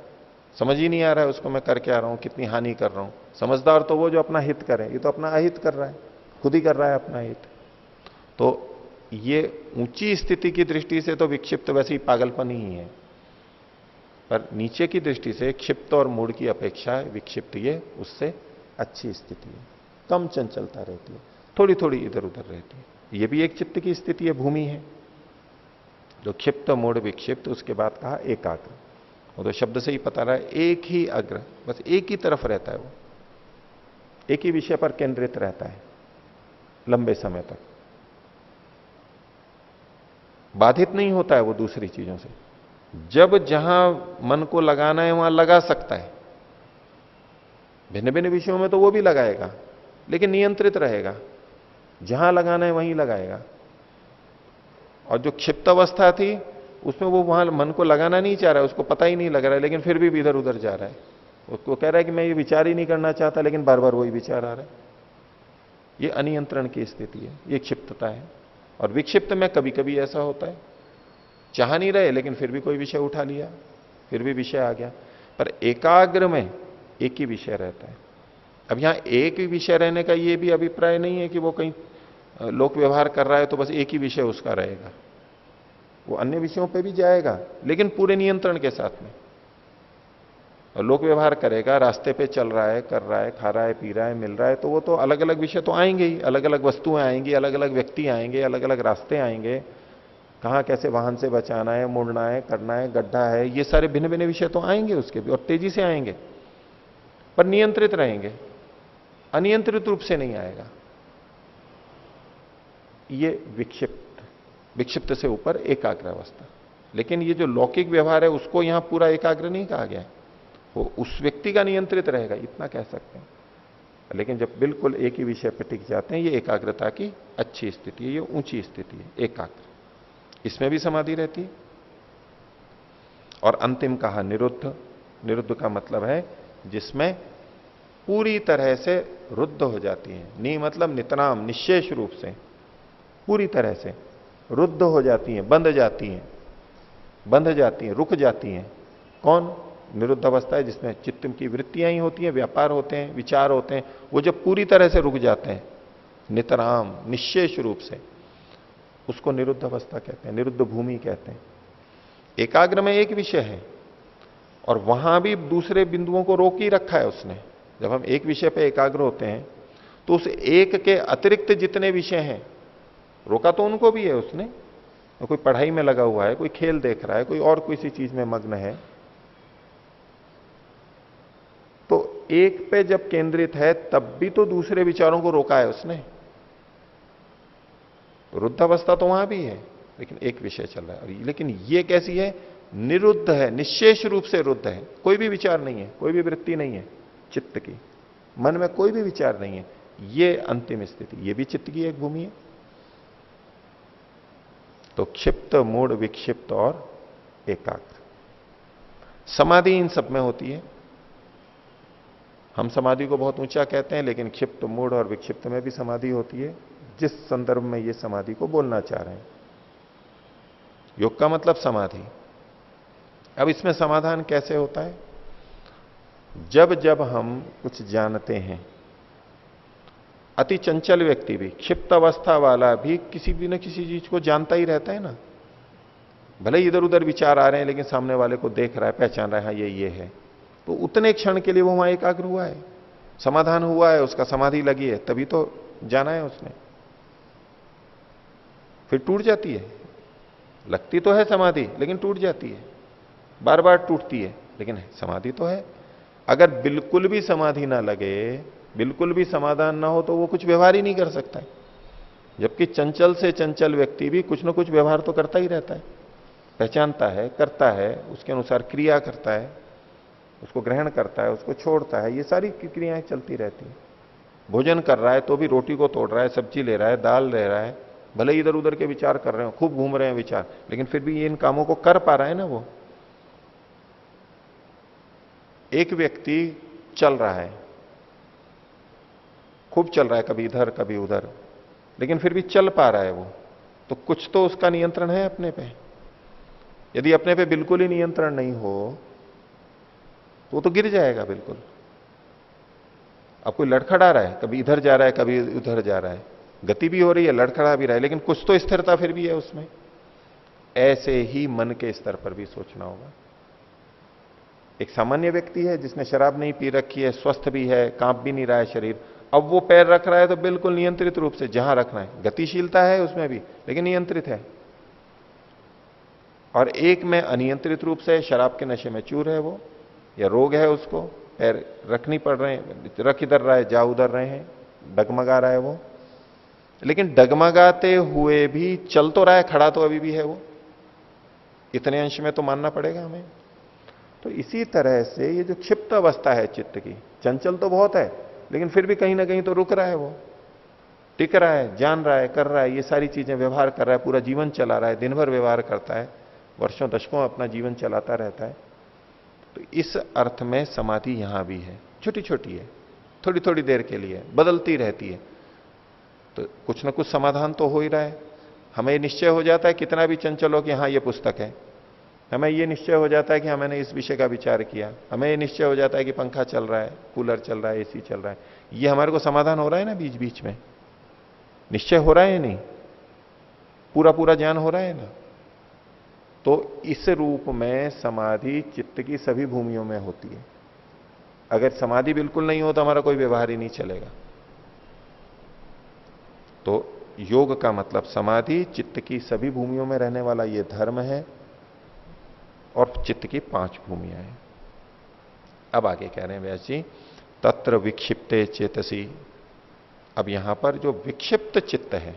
समझ ही नहीं आ रहा है उसको मैं कर क्या रहा हूं, कितनी हानि कर रहा हूं। समझदार तो वो जो अपना हित करे, ये तो अपना अहित कर रहा है, खुद ही कर रहा है अपना हित। तो ये ऊंची स्थिति की दृष्टि से तो विक्षिप्त वैसे ही पागलपन ही है, पर नीचे की दृष्टि से क्षिप्त और मूढ़ की अपेक्षा विक्षिप्त ये उससे अच्छी स्थिति है, कम चंचलता रहती है, थोड़ी थोड़ी इधर उधर रहती है। ये भी एक चित्त की स्थिति है, भूमि है। जो क्षिप्त मूढ़ विक्षिप्त, उसके बाद कहा एकाग्र। वो तो शब्द से ही पता रहा है, एक ही अग्र, बस एक ही तरफ रहता है, वो एक ही विषय पर केंद्रित रहता है लंबे समय तक, बाधित नहीं होता है वो दूसरी चीजों से। जब जहां मन को लगाना है वहां लगा सकता है, भिन्न भिन्न विषयों में तो वो भी लगाएगा, लेकिन नियंत्रित रहेगा, जहां लगाना है वहीं लगाएगा। और जो क्षिप्त अवस्था थी उसमें वो वहां मन को लगाना नहीं चाह रहा है, उसको पता ही नहीं लग रहा है, लेकिन फिर भी इधर उधर जा रहा है। उसको कह रहा है कि मैं ये विचार ही नहीं करना चाहता, लेकिन बार बार वही विचार आ रहा है। ये अनियंत्रण की स्थिति है, ये क्षिप्तता है। और विक्षिप्त में कभी कभी ऐसा होता है, चाह नहीं रहे लेकिन फिर भी कोई विषय उठा लिया, फिर भी विषय आ गया। पर एकाग्र में एक ही विषय रहता है। अब यहां एक ही विषय रहने का ये भी अभिप्राय नहीं है कि वो कहीं लोक व्यवहार कर रहा है तो बस एक ही विषय उसका रहेगा। वो अन्य विषयों पे भी जाएगा, लेकिन पूरे नियंत्रण के साथ में। और लोक व्यवहार करेगा, रास्ते पे चल रहा है, कर रहा है, खा रहा है, पी रहा है, मिल रहा है, तो वो तो अलग अलग विषय तो आएंगे ही, अलग अलग वस्तुएं आएंगी, अलग अलग व्यक्ति आएंगे, अलग अलग रास्ते आएंगे, कहां कैसे वाहन से बचाना है, मुड़ना है, करना है, गड्ढा है, ये सारे भिन्न भिन्न विषय तो आएंगे उसके भी, और तेजी से आएंगे, पर नियंत्रित रहेंगे, अनियंत्रित रूप से नहीं आएगा। ये विक्षिप्त, विक्षिप्त से ऊपर एकाग्र अवस्था। लेकिन ये जो लौकिक व्यवहार है उसको यहां पूरा एकाग्र नहीं कहा गया, वो उस व्यक्ति का नियंत्रित रहेगा, इतना कह सकते हैं। लेकिन जब बिल्कुल एक ही विषय पर टिक जाते हैं, ये एकाग्रता की अच्छी स्थिति है, ये ऊंची स्थिति है, एकाग्र, इसमें भी समाधि रहती है। और अंतिम कहा निरुद्ध। निरुद्ध का मतलब है जिसमें पूरी तरह से रुद्ध हो जाती है। नी मतलब नितराम, निशेष रूप से, पूरी तरह से रुद्ध हो जाती हैं, बंध जाती हैं, बंध जाती हैं, रुक जाती हैं। कौन? निरुद्ध अवस्था है जिसमें चित्त की वृत्तियां ही होती हैं, व्यापार होते हैं, विचार होते हैं, वो जब पूरी तरह से रुक जाते हैं, नितराम, निशेष रूप से, उसको निरुद्ध अवस्था कहते हैं, निरुद्ध भूमि कहते हैं। एकाग्र में एक विषय है और वहां भी दूसरे बिंदुओं को रोक ही रखा है उसने। जब हम एक विषय पे एकाग्र होते हैं तो उस एक के अतिरिक्त जितने विषय हैं, रोका तो उनको भी है उसने। तो कोई पढ़ाई में लगा हुआ है, कोई खेल देख रहा है, कोई और किसी चीज में मग्न है, तो एक पे जब केंद्रित है तब भी तो दूसरे विचारों को रोका है उसने। रुद्ध अवस्था तो वहां भी है, लेकिन एक विषय चल रहा है। लेकिन ये कैसी है? निरुद्ध है, निशेष रूप से रुद्ध है, कोई भी विचार नहीं है, कोई भी वृत्ति नहीं है चित्त की, मन में कोई भी विचार नहीं है। ये अंतिम स्थिति, ये भी चित्त की एक भूमि है। तो क्षिप्त, मूढ़, विक्षिप्त और एकाग्र, समाधि इन सब में होती है। हम समाधि को बहुत ऊंचा कहते हैं, लेकिन क्षिप्त, मूढ़ और विक्षिप्त में भी समाधि होती है, जिस संदर्भ में ये समाधि को बोलना चाह रहे हैं। योग का मतलब समाधि। अब इसमें समाधान कैसे होता है? जब जब हम कुछ जानते हैं, अति चंचल व्यक्ति भी, क्षिप्त अवस्था वाला भी किसी भी न किसी चीज को जानता ही रहता है ना। भले ही इधर उधर विचार आ रहे हैं, लेकिन सामने वाले को देख रहा है, पहचान रहा है, हाँ ये है, तो उतने क्षण के लिए वो वहां एकाग्र हुआ है, समाधान हुआ है, उसका समाधि लगी है, तभी तो जाना है उसने। फिर टूट जाती है, लगती तो है समाधि, लेकिन टूट जाती है, बार बार टूटती है, लेकिन समाधि तो है। अगर बिल्कुल भी समाधि ना लगे, बिल्कुल भी समाधान ना हो, तो वो कुछ व्यवहार ही नहीं कर सकता है। जबकि चंचल से चंचल व्यक्ति भी कुछ ना कुछ व्यवहार तो करता ही रहता है, पहचानता है, करता है, उसके अनुसार क्रिया करता है, उसको ग्रहण करता है, उसको छोड़ता है, ये सारी क्रियाएं चलती रहती है। भोजन कर रहा है तो भी रोटी को तोड़ रहा है, सब्जी ले रहा है, दाल ले रहा है, भले इधर उधर के विचार कर रहे हो, खूब घूम रहे हैं विचार, लेकिन फिर भी इन कामों को कर पा रहा है ना वो। एक व्यक्ति चल रहा है, खूब चल रहा है, कभी इधर कभी उधर, लेकिन फिर भी चल पा रहा है वो, तो कुछ तो उसका नियंत्रण है अपने पे। यदि अपने पे बिल्कुल ही नियंत्रण नहीं हो तो वो तो गिर जाएगा बिल्कुल। अब कोई लड़खड़ा रहा है, कभी इधर जा रहा है, कभी उधर जा रहा है, गति भी हो रही है, लड़खड़ा भी रहा है, लेकिन कुछ तो स्थिरता फिर भी है उसमें। ऐसे ही मन के स्तर पर भी सोचना होगा। एक सामान्य व्यक्ति है जिसने शराब नहीं पी रखी है, स्वस्थ भी है, कांप भी नहीं रहा है शरीर, अब वो पैर रख रहा है तो बिल्कुल नियंत्रित रूप से जहां रखना है, गतिशीलता है उसमें भी, लेकिन नियंत्रित है। और एक में अनियंत्रित रूप से शराब के नशे में चूर है वो, या रोग है उसको, पैर रख नहीं पड़ रहे हैं, रख इधर रहा है, जा उधर रहे हैं, डगमगा रहा है वो, लेकिन डगमगाते हुए भी चल तो रहा है, खड़ा तो अभी भी है वो, इतने अंश में तो मानना पड़ेगा हमें। तो इसी तरह से ये जो क्षिप्त अवस्था है चित्त की, चंचल तो बहुत है, लेकिन फिर भी कहीं ना कहीं तो रुक रहा है वो, टिक रहा है, जान रहा है, कर रहा है, ये सारी चीजें व्यवहार कर रहा है, पूरा जीवन चला रहा है, दिन भर व्यवहार करता है, वर्षों दशकों अपना जीवन चलाता रहता है। तो इस अर्थ में समाधि यहां भी है, छोटी छोटी है, थोड़ी थोड़ी देर के लिए बदलती रहती है, तो कुछ ना कुछ समाधान तो हो ही रहा है। हमें निश्चय हो जाता है कितना भी चंचल हो कि हाँ ये पुस्तक है, हमें ये निश्चय हो जाता है कि मैंने इस विषय का विचार किया, हमें ये निश्चय हो जाता है कि पंखा चल रहा है, कूलर चल रहा है, एसी चल रहा है, ये हमारे को समाधान हो रहा है ना, बीच बीच में निश्चय हो रहा है नहीं, पूरा पूरा ज्ञान हो रहा है ना। तो इस रूप में समाधि चित्त की सभी भूमियों में होती है। अगर समाधि बिल्कुल नहीं हो तो हमारा कोई व्यवहार ही नहीं चलेगा। तो योग का मतलब समाधि चित्त की सभी भूमियों में रहने वाला यह धर्म है और चित्त की 5 भूमियां हैं। अब आगे कह रहे हैं व्यास जी, तत्र विक्षिप्ते चेतसी। अब यहां पर जो विक्षिप्त चित्त है,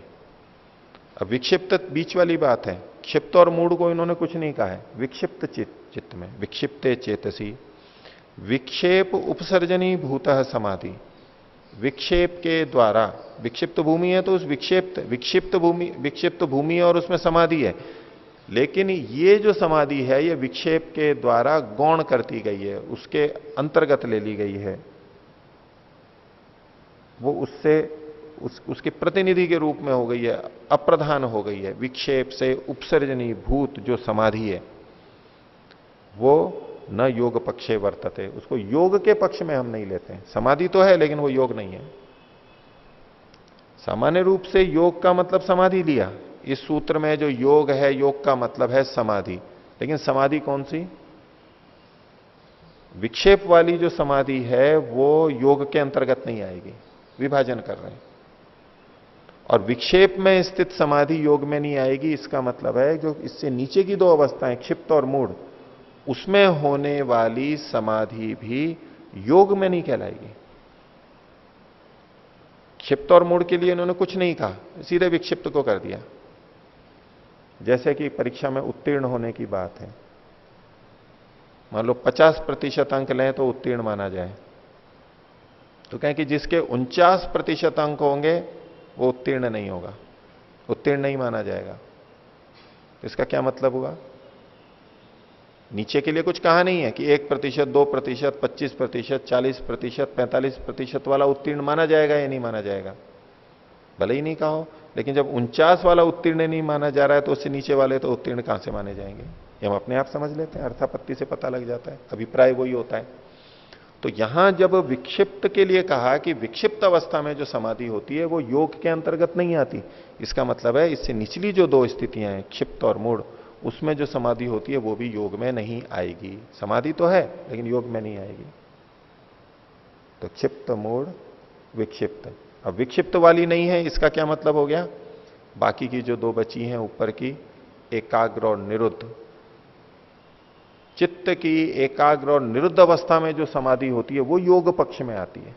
अब विक्षिप्त बीच वाली बात है, क्षिप्त और मूढ़ को इन्होंने कुछ नहीं कहा है। विक्षिप्त चित्त में विक्षिप्ते चेतसी, विक्षेप उपसर्जनी भूतः समाधि। विक्षेप के द्वारा, विक्षिप्त भूमि है तो उस विक्षिप्त भूमि और उसमें समाधि है, लेकिन ये जो समाधि है ये विक्षेप के द्वारा गौण करती गई है, उसके अंतर्गत ले ली गई है, वो उसके प्रतिनिधि के रूप में हो गई है, अप्रधान हो गई है। विक्षेप से उपसर्जनी भूत जो समाधि है वो न योग पक्षे वर्तते, उसको योग के पक्ष में हम नहीं लेते हैं। समाधि तो है लेकिन वो योग नहीं है। सामान्य रूप से योग का मतलब समाधि लिया, इस सूत्र में जो योग है, योग का मतलब है समाधि। लेकिन समाधि कौन सी? विक्षेप वाली जो समाधि है वो योग के अंतर्गत नहीं आएगी, विभाजन कर रहे हैं। और विक्षेप में स्थित समाधि योग में नहीं आएगी, इसका मतलब है जो इससे नीचे की 2 अवस्थाएं क्षिप्त और मूढ़, उसमें होने वाली समाधि भी योग में नहीं कहलाएगी। क्षिप्त और मूढ़ के लिए इन्होंने कुछ नहीं कहा, सीधे विक्षिप्त को कर दिया। जैसे कि परीक्षा में उत्तीर्ण होने की बात है, मान लो 50% अंक लें तो उत्तीर्ण माना जाए, तो कहें कि जिसके 49% अंक होंगे वो उत्तीर्ण नहीं होगा, उत्तीर्ण नहीं माना जाएगा। इसका क्या मतलब हुआ? नीचे के लिए कुछ कहा नहीं है कि 1%, 2%, 25%, 40%, 45% वाला उत्तीर्ण माना जाएगा या नहीं माना जाएगा, भले ही नहीं कहा हो। लेकिन जब 49 वाला उत्तीर्ण नहीं माना जा रहा है तो उससे नीचे वाले तो उत्तीर्ण कहां से माने जाएंगे? ये हम अपने आप समझ लेते हैं, अर्थापत्ति से पता लग जाता है, अभिप्राय वही होता है। तो यहां जब विक्षिप्त के लिए कहा कि विक्षिप्त अवस्था में जो समाधि होती है वो योग के अंतर्गत नहीं आती, इसका मतलब है इससे निचली जो 2 स्थितियां हैं क्षिप्त और मूढ़, उसमें जो समाधि होती है वो भी योग में नहीं आएगी। समाधि तो है लेकिन योग में नहीं आएगी। तो क्षिप्त मूढ़ विक्षिप्त, अब विक्षिप्त वाली नहीं है, इसका क्या मतलब हो गया? बाकी की जो 2 बची हैं ऊपर की, एकाग्र और निरुद्ध, चित्त की एकाग्र और निरुद्ध अवस्था में जो समाधि होती है वो योग पक्ष में आती है,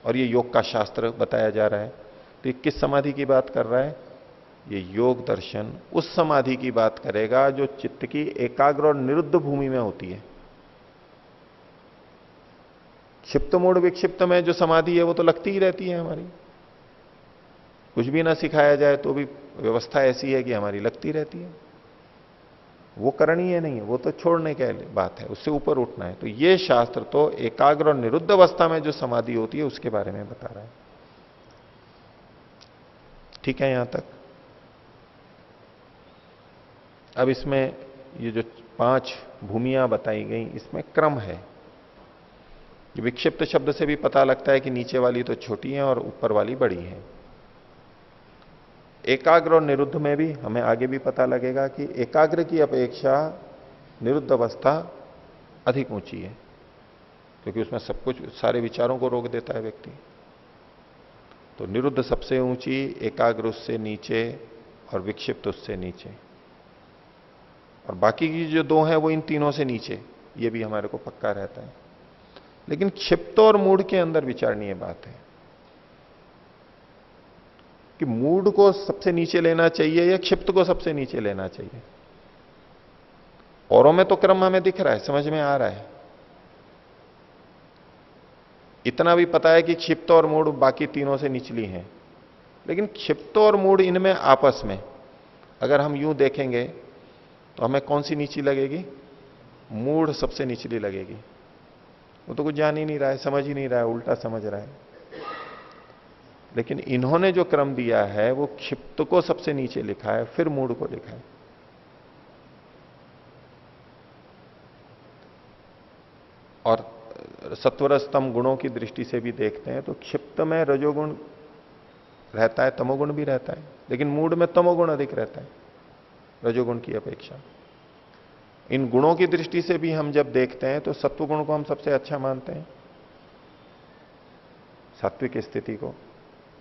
और ये योग का शास्त्र बताया जा रहा है। तो ये किस समाधि की बात कर रहा है? ये योग दर्शन उस समाधि की बात करेगा जो चित्त की एकाग्र और निरुद्ध भूमि में होती है। क्षिप्त मूढ़ विक्षिप्त में जो समाधि है वो तो लगती ही रहती है हमारी, कुछ भी ना सिखाया जाए तो भी व्यवस्था ऐसी है कि हमारी लगती रहती है। वो करणीय नहीं है, वो तो छोड़ने की बात है, उससे ऊपर उठना है। तो ये शास्त्र तो एकाग्र और निरुद्ध अवस्था में जो समाधि होती है उसके बारे में बता रहा है। ठीक है यहां तक? अब इसमें ये जो 5 भूमियां बताई गई इसमें क्रम है। विक्षिप्त शब्द से भी पता लगता है कि नीचे वाली तो छोटी है और ऊपर वाली बड़ी है। एकाग्र और निरुद्ध में भी हमें आगे भी पता लगेगा कि एकाग्र की अपेक्षा निरुद्ध अवस्था अधिक ऊंची है, क्योंकि उसमें सब कुछ, सारे विचारों को रोक देता है व्यक्ति। तो निरुद्ध सबसे ऊंची, एकाग्र उससे नीचे और विक्षिप्त उससे नीचे, और बाकी की जो 2 हैं वो इन तीनों से नीचे, ये भी हमारे को पक्का रहता है। लेकिन क्षिप्त और मूढ़ के अंदर विचारणीय बात है कि मूढ़ को सबसे नीचे लेना चाहिए या क्षिप्त को सबसे नीचे लेना चाहिए। औरों में तो क्रम हमें दिख रहा है, समझ में आ रहा है, इतना भी पता है कि क्षिप्त और मूढ़ बाकी तीनों से निचली हैं। लेकिन क्षिप्त और मूढ़ इनमें आपस में अगर हम यूं देखेंगे तो हमें कौन सी नीची लगेगी? मूढ़ सबसे निचली लगेगी। वो तो कुछ जान ही नहीं रहा है, समझ ही नहीं रहा है, उल्टा समझ रहा है। लेकिन इन्होंने जो क्रम दिया है वो क्षिप्त को सबसे नीचे लिखा है, फिर मूढ़ को लिखा है। और सत्वर स्तंभ गुणों की दृष्टि से भी देखते हैं तो क्षिप्त में रजोगुण रहता है, तमोगुण भी रहता है, लेकिन मूढ़ में तमोगुण अधिक रहता है रजोगुण की अपेक्षा। इन गुणों की दृष्टि से भी हम जब देखते हैं तो सत्व गुण को हम सबसे अच्छा मानते हैं, सात्विक स्थिति को।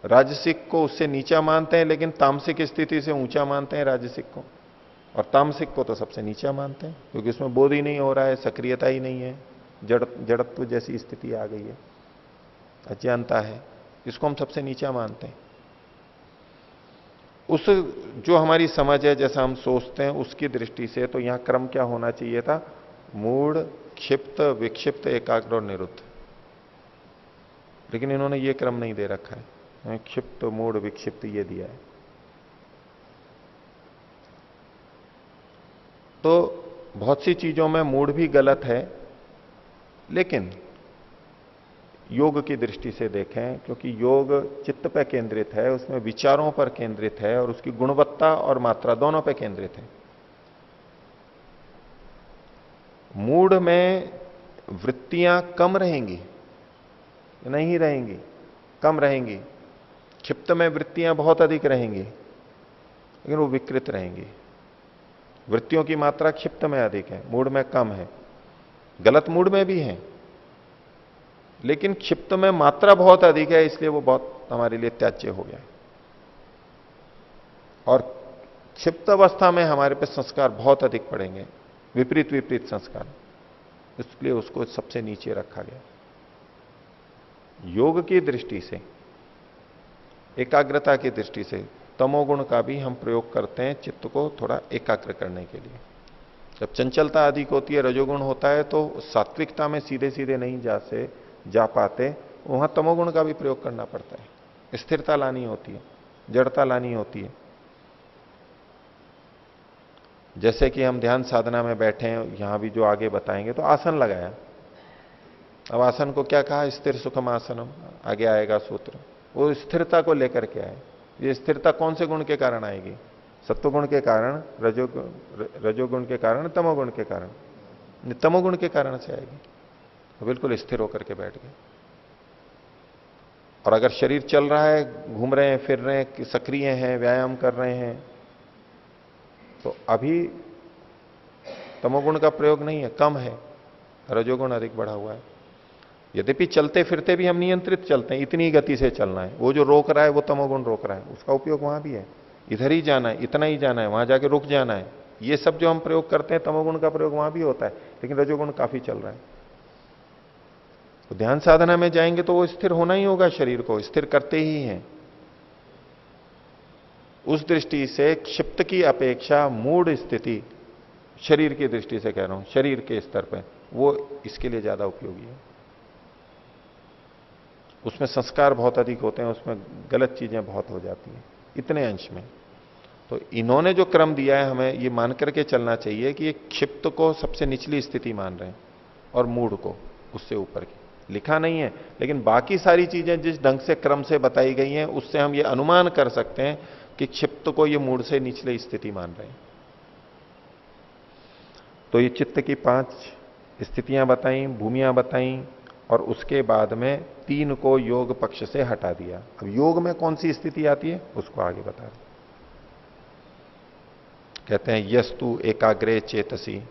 राजसिक को उससे नीचा मानते हैं, लेकिन तामसिक स्थिति से ऊंचा मानते हैं राजसिक को। और तामसिक को तो सबसे नीचा मानते हैं, क्योंकि उसमें बोध ही नहीं हो रहा है, सक्रियता ही नहीं है, जड़त्व जैसी स्थिति आ गई है, अज्ञानता है, इसको हम सबसे नीचा मानते हैं। उस जो हमारी समझ है, जैसा हम सोचते हैं, उसकी दृष्टि से तो यहां क्रम क्या होना चाहिए था? मूढ़, क्षिप्त, विक्षिप्त, एकाग्र और निरुद्ध। लेकिन इन्होंने ये क्रम नहीं दे रखा है, क्षिप्त, मूढ़, विक्षिप्त ये दिया है। तो बहुत सी चीजों में मूड भी गलत है, लेकिन योग की दृष्टि से देखें, क्योंकि योग चित्त पर केंद्रित है, उसमें विचारों पर केंद्रित है और उसकी गुणवत्ता और मात्रा दोनों पर केंद्रित है। मूड में वृत्तियां कम रहेंगी, नहीं रहेंगी, कम रहेंगी। क्षिप्त में वृत्तियां बहुत अधिक रहेंगी, लेकिन वो विकृत रहेंगी। वृत्तियों की मात्रा क्षिप्त में अधिक है, मूड में कम है। गलत मूड में भी है, लेकिन क्षिप्त में मात्रा बहुत अधिक है, इसलिए वो बहुत हमारे लिए त्याज्य हो गया। और क्षिप्त अवस्था में हमारे पे संस्कार बहुत अधिक पड़ेंगे, विपरीत विपरीत संस्कार, इसलिए उसको सबसे नीचे रखा गया। योग की दृष्टि से, एकाग्रता की दृष्टि से तमोगुण का भी हम प्रयोग करते हैं चित्त को थोड़ा एकाग्र करने के लिए। जब चंचलता अधिक होती है, रजोगुण होता है, तो सात्विकता में सीधे सीधे नहीं जा पाते, वहां तमोगुण का भी प्रयोग करना पड़ता है। स्थिरता लानी होती है, जड़ता लानी होती है। जैसे कि हम ध्यान साधना में बैठे हैं, यहां भी जो आगे बताएंगे, तो आसन लगाया। अब आसन को क्या कहा? स्थिर सुखम आसनम, आगे आएगा सूत्र। वो स्थिरता को लेकर के आए। ये स्थिरता कौन से गुण के कारण आएगी? सत्वगुण के कारण, रजोगुण के कारण, तमोगुण के कारण। तमोगुण के कारण से आएगी, तो बिल्कुल स्थिर होकर के बैठ गए। और अगर शरीर चल रहा है, घूम रहे हैं, फिर रहे हैं, सक्रिय हैं, व्यायाम कर रहे हैं, तो अभी तमोगुण का प्रयोग नहीं है, कम है, रजोगुण अधिक बढ़ा हुआ है। यद्यपि चलते फिरते भी हम नियंत्रित चलते हैं, इतनी गति से चलना है। वो जो रोक रहा है वो तमोगुण रोक रहा है, उसका उपयोग वहां भी है। इधर ही जाना है, इतना ही जाना है, वहां जाके रुक जाना है, ये सब जो हम प्रयोग करते हैं, तमोगुण का प्रयोग वहां भी होता है, लेकिन रजोगुण काफी चल रहा है। तो ध्यान साधना में जाएंगे तो वो स्थिर होना ही होगा, शरीर को स्थिर करते ही हैं। उस दृष्टि से क्षिप्त की अपेक्षा मूढ़ स्थिति, शरीर की दृष्टि से कह रहा हूं, शरीर के स्तर पर, वो इसके लिए ज्यादा उपयोगी है। उसमें संस्कार बहुत अधिक होते हैं, उसमें गलत चीजें बहुत हो जाती हैं इतने अंश में। तो इन्होंने जो क्रम दिया है, हमें ये मान करके चलना चाहिए कि ये क्षिप्त को सबसे निचली स्थिति मान रहे हैं और मूढ़ को उससे ऊपर की। लिखा नहीं है, लेकिन बाकी सारी चीजें जिस ढंग से क्रम से बताई गई हैं, उससे हम ये अनुमान कर सकते हैं कि क्षिप्त को ये मूढ़ से निचले स्थिति मान रहे हैं। तो ये चित्त की 5 स्थितियां बताई, भूमियां बताई, और उसके बाद में 3 को योग पक्ष से हटा दिया। अब योग में कौन सी स्थिति आती है उसको आगे बता रहे। कहते हैं यस्तु एकाग्रे चेतसी।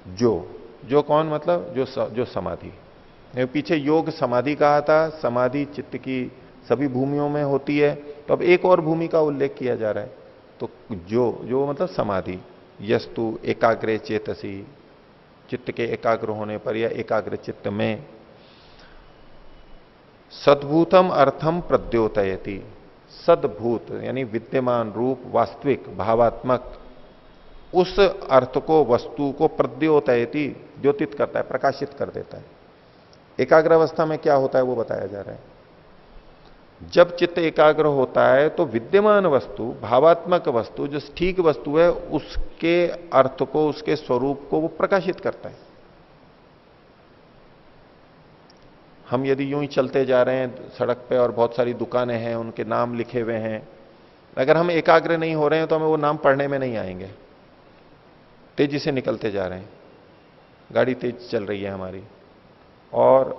जो कौन? मतलब जो समाधि। पीछे योग समाधि कहा था, समाधि चित्त की सभी भूमियों में होती है, तो अब एक और भूमि का उल्लेख किया जा रहा है। तो जो मतलब समाधि। यस्तु एकाग्रे चेतसी, चित्त के एकाग्र होने पर या एकाग्र चित्त में, सद्भूतम अर्थम प्रद्योतयति। सद्भूत यानी विद्यमान रूप, वास्तविक, भावात्मक, उस अर्थ को, वस्तु को प्रद्योतयति, द्योतित करता है, प्रकाशित कर देता है। एकाग्र अवस्था में क्या होता है वो बताया जा रहा है। जब चित्त एकाग्र होता है तो विद्यमान वस्तु, भावात्मक वस्तु, जो ठीक वस्तु है, उसके अर्थ को, उसके स्वरूप को वो प्रकाशित करता है। हम यदि यूं ही चलते जा रहे हैं सड़क पे और बहुत सारी दुकानें हैं, उनके नाम लिखे हुए हैं, अगर हम एकाग्र नहीं हो रहे हैं तो हमें वो नाम पढ़ने में नहीं आएंगे। तेजी से निकलते जा रहे हैं, गाड़ी तेज चल रही है हमारी, और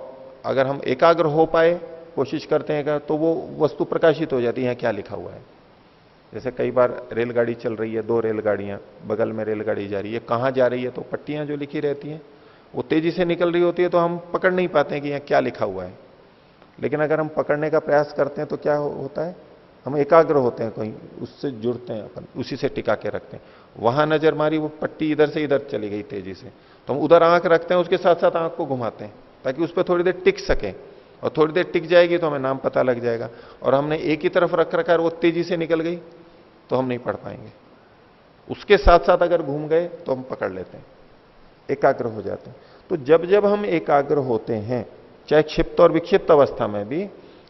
अगर हम एकाग्र हो पाए, कोशिश करते हैं तो वो वस्तु प्रकाशित हो जाती है, क्या लिखा हुआ है। जैसे कई बार रेलगाड़ी चल रही है, दो रेलगाड़ियां बगल में रेलगाड़ी जा रही है, कहां जा रही है तो पट्टियां जो लिखी रहती हैं वो तेजी से निकल रही होती है, तो हम पकड़ नहीं पाते हैं कि यहाँ क्या लिखा हुआ है। लेकिन अगर हम पकड़ने का प्रयास करते हैं तो क्या होता है, हम एकाग्र होते हैं, कहीं उससे जुड़ते हैं, अपन उसी से टिका के रखते हैं। वहां नजर मारी, वो पट्टी इधर से इधर चली गई तेजी से, तो हम उधर आंख रखते हैं, उसके साथ साथ आंख को घुमाते हैं ताकि उस पर थोड़ी देर टिक सके। और थोड़ी देर टिक जाएगी तो हमें नाम पता लग जाएगा। और हमने एक ही तरफ रख रखा है, वो तेजी से निकल गई तो हम नहीं पढ़ पाएंगे। उसके साथ साथ अगर घूम गए तो हम पकड़ लेते हैं, एकाग्र हो जाते हैं। तो जब जब हम एकाग्र होते हैं, चाहे क्षिप्त और विक्षिप्त अवस्था में भी,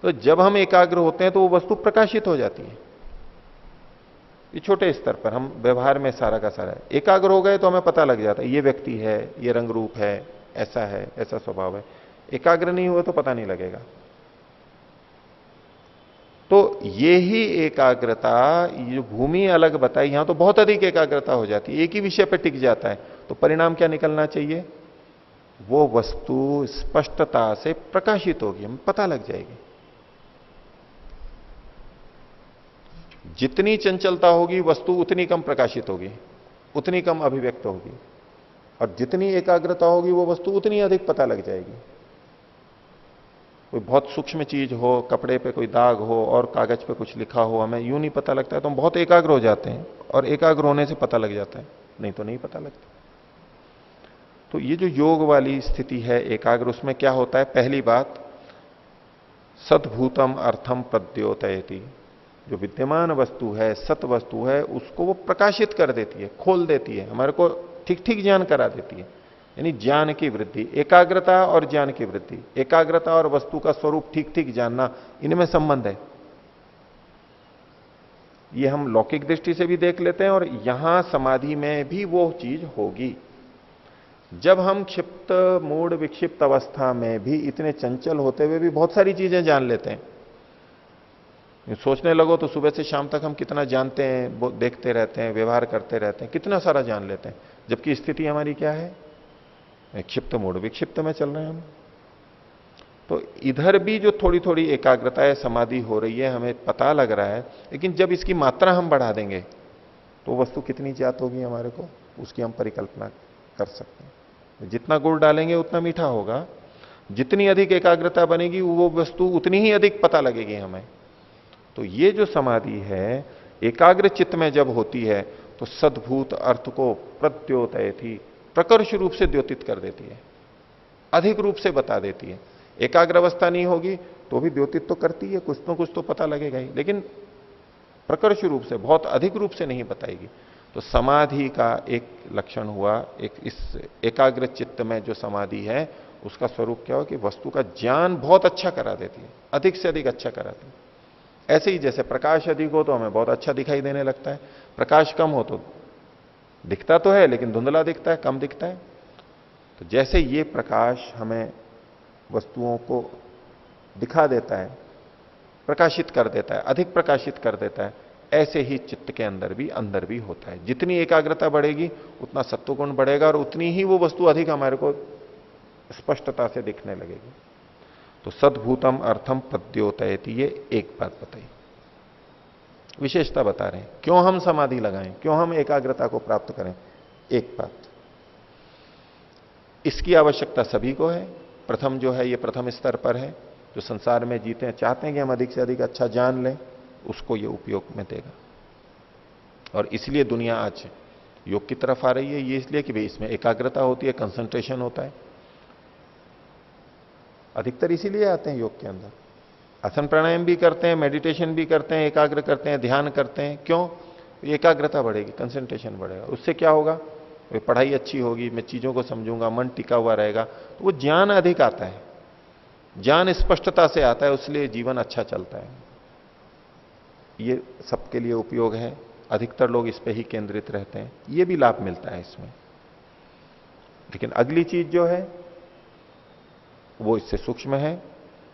तो जब हम एकाग्र होते हैं तो वो वस्तु प्रकाशित हो जाती है। ये छोटे स्तर पर हम व्यवहार में सारा का सारा एकाग्र हो गए तो हमें पता लग जाता है ये व्यक्ति है, ये रंग रूप है, ऐसा स्वभाव है। एकाग्र नहीं हुआ तो पता नहीं लगेगा। तो ये ही एकाग्रता, ये जो भूमि अलग बताई, यहां तो बहुत अधिक एकाग्रता हो जाती है, एक ही विषय पर टिक जाता है। तो परिणाम क्या निकलना चाहिए, वो वस्तु स्पष्टता से प्रकाशित होगी, हमें पता लग जाएगी। जितनी चंचलता होगी वस्तु उतनी कम प्रकाशित होगी, उतनी कम अभिव्यक्त होगी। और जितनी एकाग्रता होगी वो वस्तु उतनी अधिक पता लग जाएगी। कोई बहुत सूक्ष्म चीज हो, कपड़े पे कोई दाग हो और कागज पे कुछ लिखा हो, हमें यूं नहीं पता लगता है तो हम बहुत एकाग्र हो जाते हैं, और एकाग्र होने से पता लग जाता है, नहीं तो नहीं पता लगता। तो ये जो योग वाली स्थिति है एकाग्र, उसमें क्या होता है, पहली बात सद्भूतम अर्थम प्रद्योतयति, जो विद्यमान वस्तु है, सत वस्तु है, उसको वो प्रकाशित कर देती है, खोल देती है, हमारे को ठीक ठीक ज्ञान करा देती है। यानी ज्ञान की वृद्धि, एकाग्रता और ज्ञान की वृद्धि, एकाग्रता और वस्तु का स्वरूप ठीक ठीक जानना, इनमें संबंध है। ये हम लौकिक दृष्टि से भी देख लेते हैं, और यहां समाधि में भी वो चीज होगी। जब हम क्षिप्त मूड विक्षिप्त अवस्था में भी इतने चंचल होते हुए भी बहुत सारी चीजें जान लेते हैं। सोचने लगो तो सुबह से शाम तक हम कितना जानते हैं, वो देखते रहते हैं, व्यवहार करते रहते हैं, कितना सारा जान लेते हैं, जबकि स्थिति हमारी क्या है, क्षिप्त मूड विक्षिप्त में चल रहे हैं हम। तो इधर भी जो थोड़ी थोड़ी एकाग्रता है, समाधि हो रही है, हमें पता लग रहा है। लेकिन जब इसकी मात्रा हम बढ़ा देंगे तो वस्तु कितनी ज्ञात होगी हमारे को, उसकी हम परिकल्पना कर सकते हैं। जितना गुड़ डालेंगे उतना मीठा होगा, जितनी अधिक एकाग्रता बनेगी वो वस्तु उतनी ही अधिक पता लगेगी हमें। तो ये जो समाधि है एकाग्र चित्त में जब होती है तो सद्भूत अर्थ को प्रद्योतयति, प्रकर्ष रूप से द्योतित कर देती है, अधिक रूप से बता देती है। एकाग्र अवस्था नहीं होगी तो भी द्योतित तो करती है, कुछ तो पता लगेगा ही, लेकिन प्रकर्ष रूप से, बहुत अधिक रूप से नहीं बताएगी। तो समाधि का एक लक्षण हुआ, एक इस एकाग्र चित्त में जो समाधि है उसका स्वरूप क्या हो कि वस्तु का ज्ञान बहुत अच्छा करा देती है, अधिक से अधिक अच्छा कराती है। ऐसे ही जैसे प्रकाश अधिक हो तो हमें बहुत अच्छा दिखाई देने लगता है, प्रकाश कम हो तो दिखता तो है लेकिन धुंधला दिखता है, कम दिखता है। तो जैसे ये प्रकाश हमें वस्तुओं को दिखा देता है, प्रकाशित कर देता है, अधिक प्रकाशित कर देता है, ऐसे ही चित्त के अंदर भी होता है। जितनी एकाग्रता बढ़ेगी उतना सत्वगुण बढ़ेगा और उतनी ही वो वस्तु अधिक हमारे को स्पष्टता से दिखने लगेगी। तो सद्भूतम अर्थम प्रद्योतयति, ये एक बात बताई, विशेषता बता रहे हैं, क्यों हम समाधि लगाएं, क्यों हम एकाग्रता को प्राप्त करें। एक बात, इसकी आवश्यकता सभी को है। प्रथम जो है ये प्रथम स्तर पर है, जो संसार में जीते हैं, चाहते हैं कि हम अधिक से अधिक अच्छा जान लें, उसको ये उपयोग में देगा। और इसलिए दुनिया आज योग की तरफ आ रही है, ये इसलिए कि भाई इसमें एकाग्रता होती है, कंसंट्रेशन होता है। अधिकतर इसीलिए आते हैं योग के अंदर, आसन प्राणायाम भी करते हैं, मेडिटेशन भी करते हैं, एकाग्र करते हैं, ध्यान करते हैं। क्यों? एकाग्रता बढ़ेगी, कंसंट्रेशन बढ़ेगा, उससे क्या होगा, पढ़ाई अच्छी होगी, मैं चीजों को समझूंगा, मन टिका हुआ रहेगा, तो वो ज्ञान अधिक आता है, ज्ञान स्पष्टता से आता है, उसलिए जीवन अच्छा चलता है। ये सबके लिए उपयोग है, अधिकतर लोग इस पे ही केंद्रित रहते हैं, ये भी लाभ मिलता है इसमें। लेकिन अगली चीज जो है वो इससे सूक्ष्म है,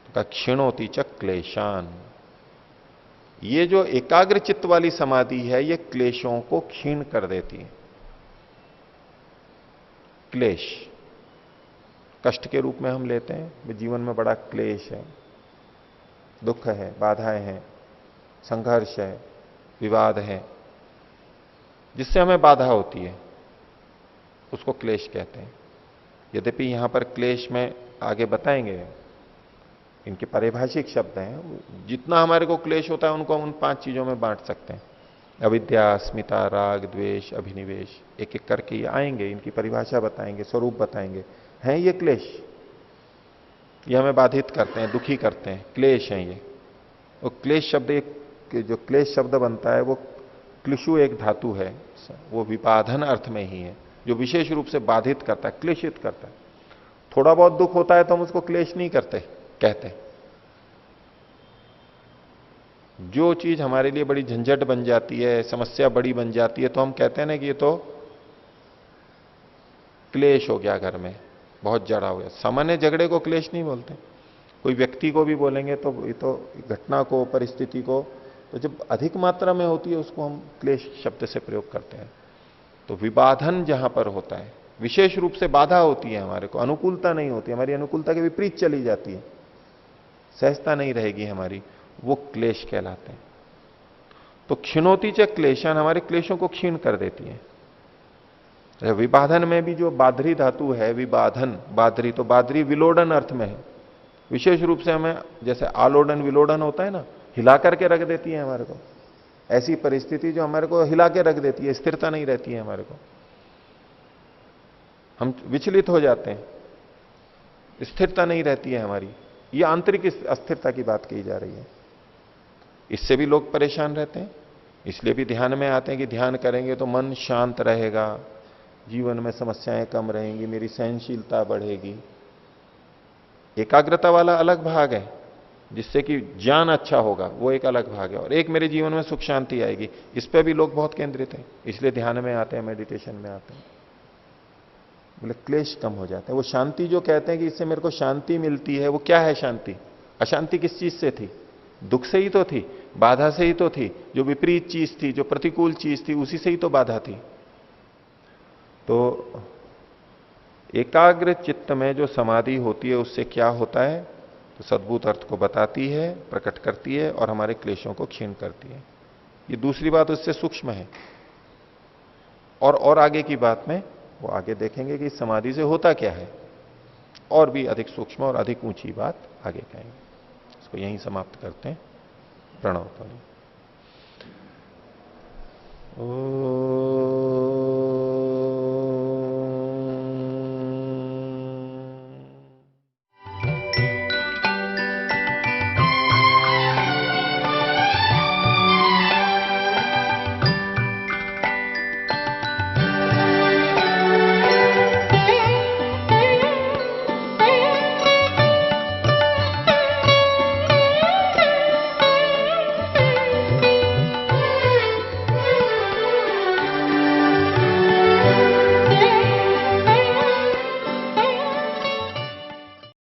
तो क्षीणोति च क्लेशान। ये जो एकाग्र चित्त वाली समाधि है ये क्लेशों को क्षीण कर देती है। क्लेश कष्ट के रूप में हम लेते हैं, जीवन में बड़ा क्लेश है, दुख है, बाधाएं हैं, संघर्ष है, विवाद है, जिससे हमें बाधा होती है, उसको क्लेश कहते हैं। यद्यपि यहां पर क्लेश में आगे बताएंगे, इनके पारिभाषिक शब्द हैं, जितना हमारे को क्लेश होता है उनको हम उन 5 चीजों में बांट सकते हैं। अविद्या, अस्मिता, राग, द्वेष, अभिनिवेश, एक एक करके ये आएंगे, इनकी परिभाषा बताएंगे, स्वरूप बताएंगे। हैं ये क्लेश, ये हमें बाधित करते हैं, दुखी करते हैं, क्लेश हैं ये। और क्लेश शब्द एक, जो क्लेश शब्द बनता है वो क्लिशु एक धातु है, वो विबाधन अर्थ में ही है, जो विशेष रूप से बाधित करता है, क्लेशित करता है। थोड़ा बहुत दुख होता है तो हम उसको क्लेश नहीं करते, कहते। जो चीज हमारे लिए बड़ी झंझट बन जाती है, समस्या बड़ी बन जाती है, तो हम कहते हैं ना कि ये तो क्लेश हो गया, घर में बहुत जड़ा हो गया। सामान्य झगड़े को क्लेश नहीं बोलते। कोई व्यक्ति को भी बोलेंगे तो ये तो घटना को, परिस्थिति को, तो जब अधिक मात्रा में होती है उसको हम क्लेश शब्द से प्रयोग करते हैं। तो विबाधन जहां पर होता है, विशेष रूप से बाधा होती है, हमारे को अनुकूलता नहीं होती, हमारी अनुकूलता के विपरीत चली जाती है, सहजता नहीं रहेगी हमारी, वो क्लेश कहलाते हैं। तो क्षिणोति च क्लेशन, हमारे क्लेशों को क्षीण कर देती है। विबाधन में भी जो बाधरी धातु है, विबाधन, बाधरी, तो बाधरी विलोडन अर्थ में है। विशेष रूप से हमें, जैसे आलोडन विलोडन होता है ना, हिला करके रख देती है हमारे को, ऐसी परिस्थिति जो हमारे को हिला के रख देती है, स्थिरता नहीं रहती है हमारे को, हम विचलित हो जाते हैं, स्थिरता नहीं रहती है हमारी। ये आंतरिक अस्थिरता की बात कही जा रही है। इससे भी लोग परेशान रहते हैं, इसलिए भी ध्यान में आते हैं कि ध्यान करेंगे तो मन शांत रहेगा, जीवन में समस्याएं कम रहेंगी, मेरी सहनशीलता बढ़ेगी। एकाग्रता वाला अलग भाग है, जिससे कि ज्ञान अच्छा होगा, वो एक अलग भाग है। और एक मेरे जीवन में सुख शांति आएगी, इस पर भी लोग बहुत केंद्रित हैं, इसलिए ध्यान में आते हैं, मेडिटेशन में आते हैं। बोले क्लेश कम हो जाता है। वो शांति जो कहते हैं कि इससे मेरे को शांति मिलती है, वो क्या है शांति? अशांति किस चीज से थी? दुख से ही तो थी, बाधा से ही तो थी, जो विपरीत चीज थी, जो प्रतिकूल चीज थी, उसी से ही तो बाधा थी। तो एकाग्र चित्त में जो समाधि होती है उससे क्या होता है? तो सद्भुत अर्थ को बताती है, प्रकट करती है और हमारे क्लेशों को क्षीण करती है। ये दूसरी बात उससे सूक्ष्म है। और आगे की बात में वो आगे देखेंगे कि समाधि से होता क्या है, और भी अधिक सूक्ष्म और अधिक ऊंची बात आगे कहेंगे। इसको यहीं समाप्त करते हैं। प्रणव।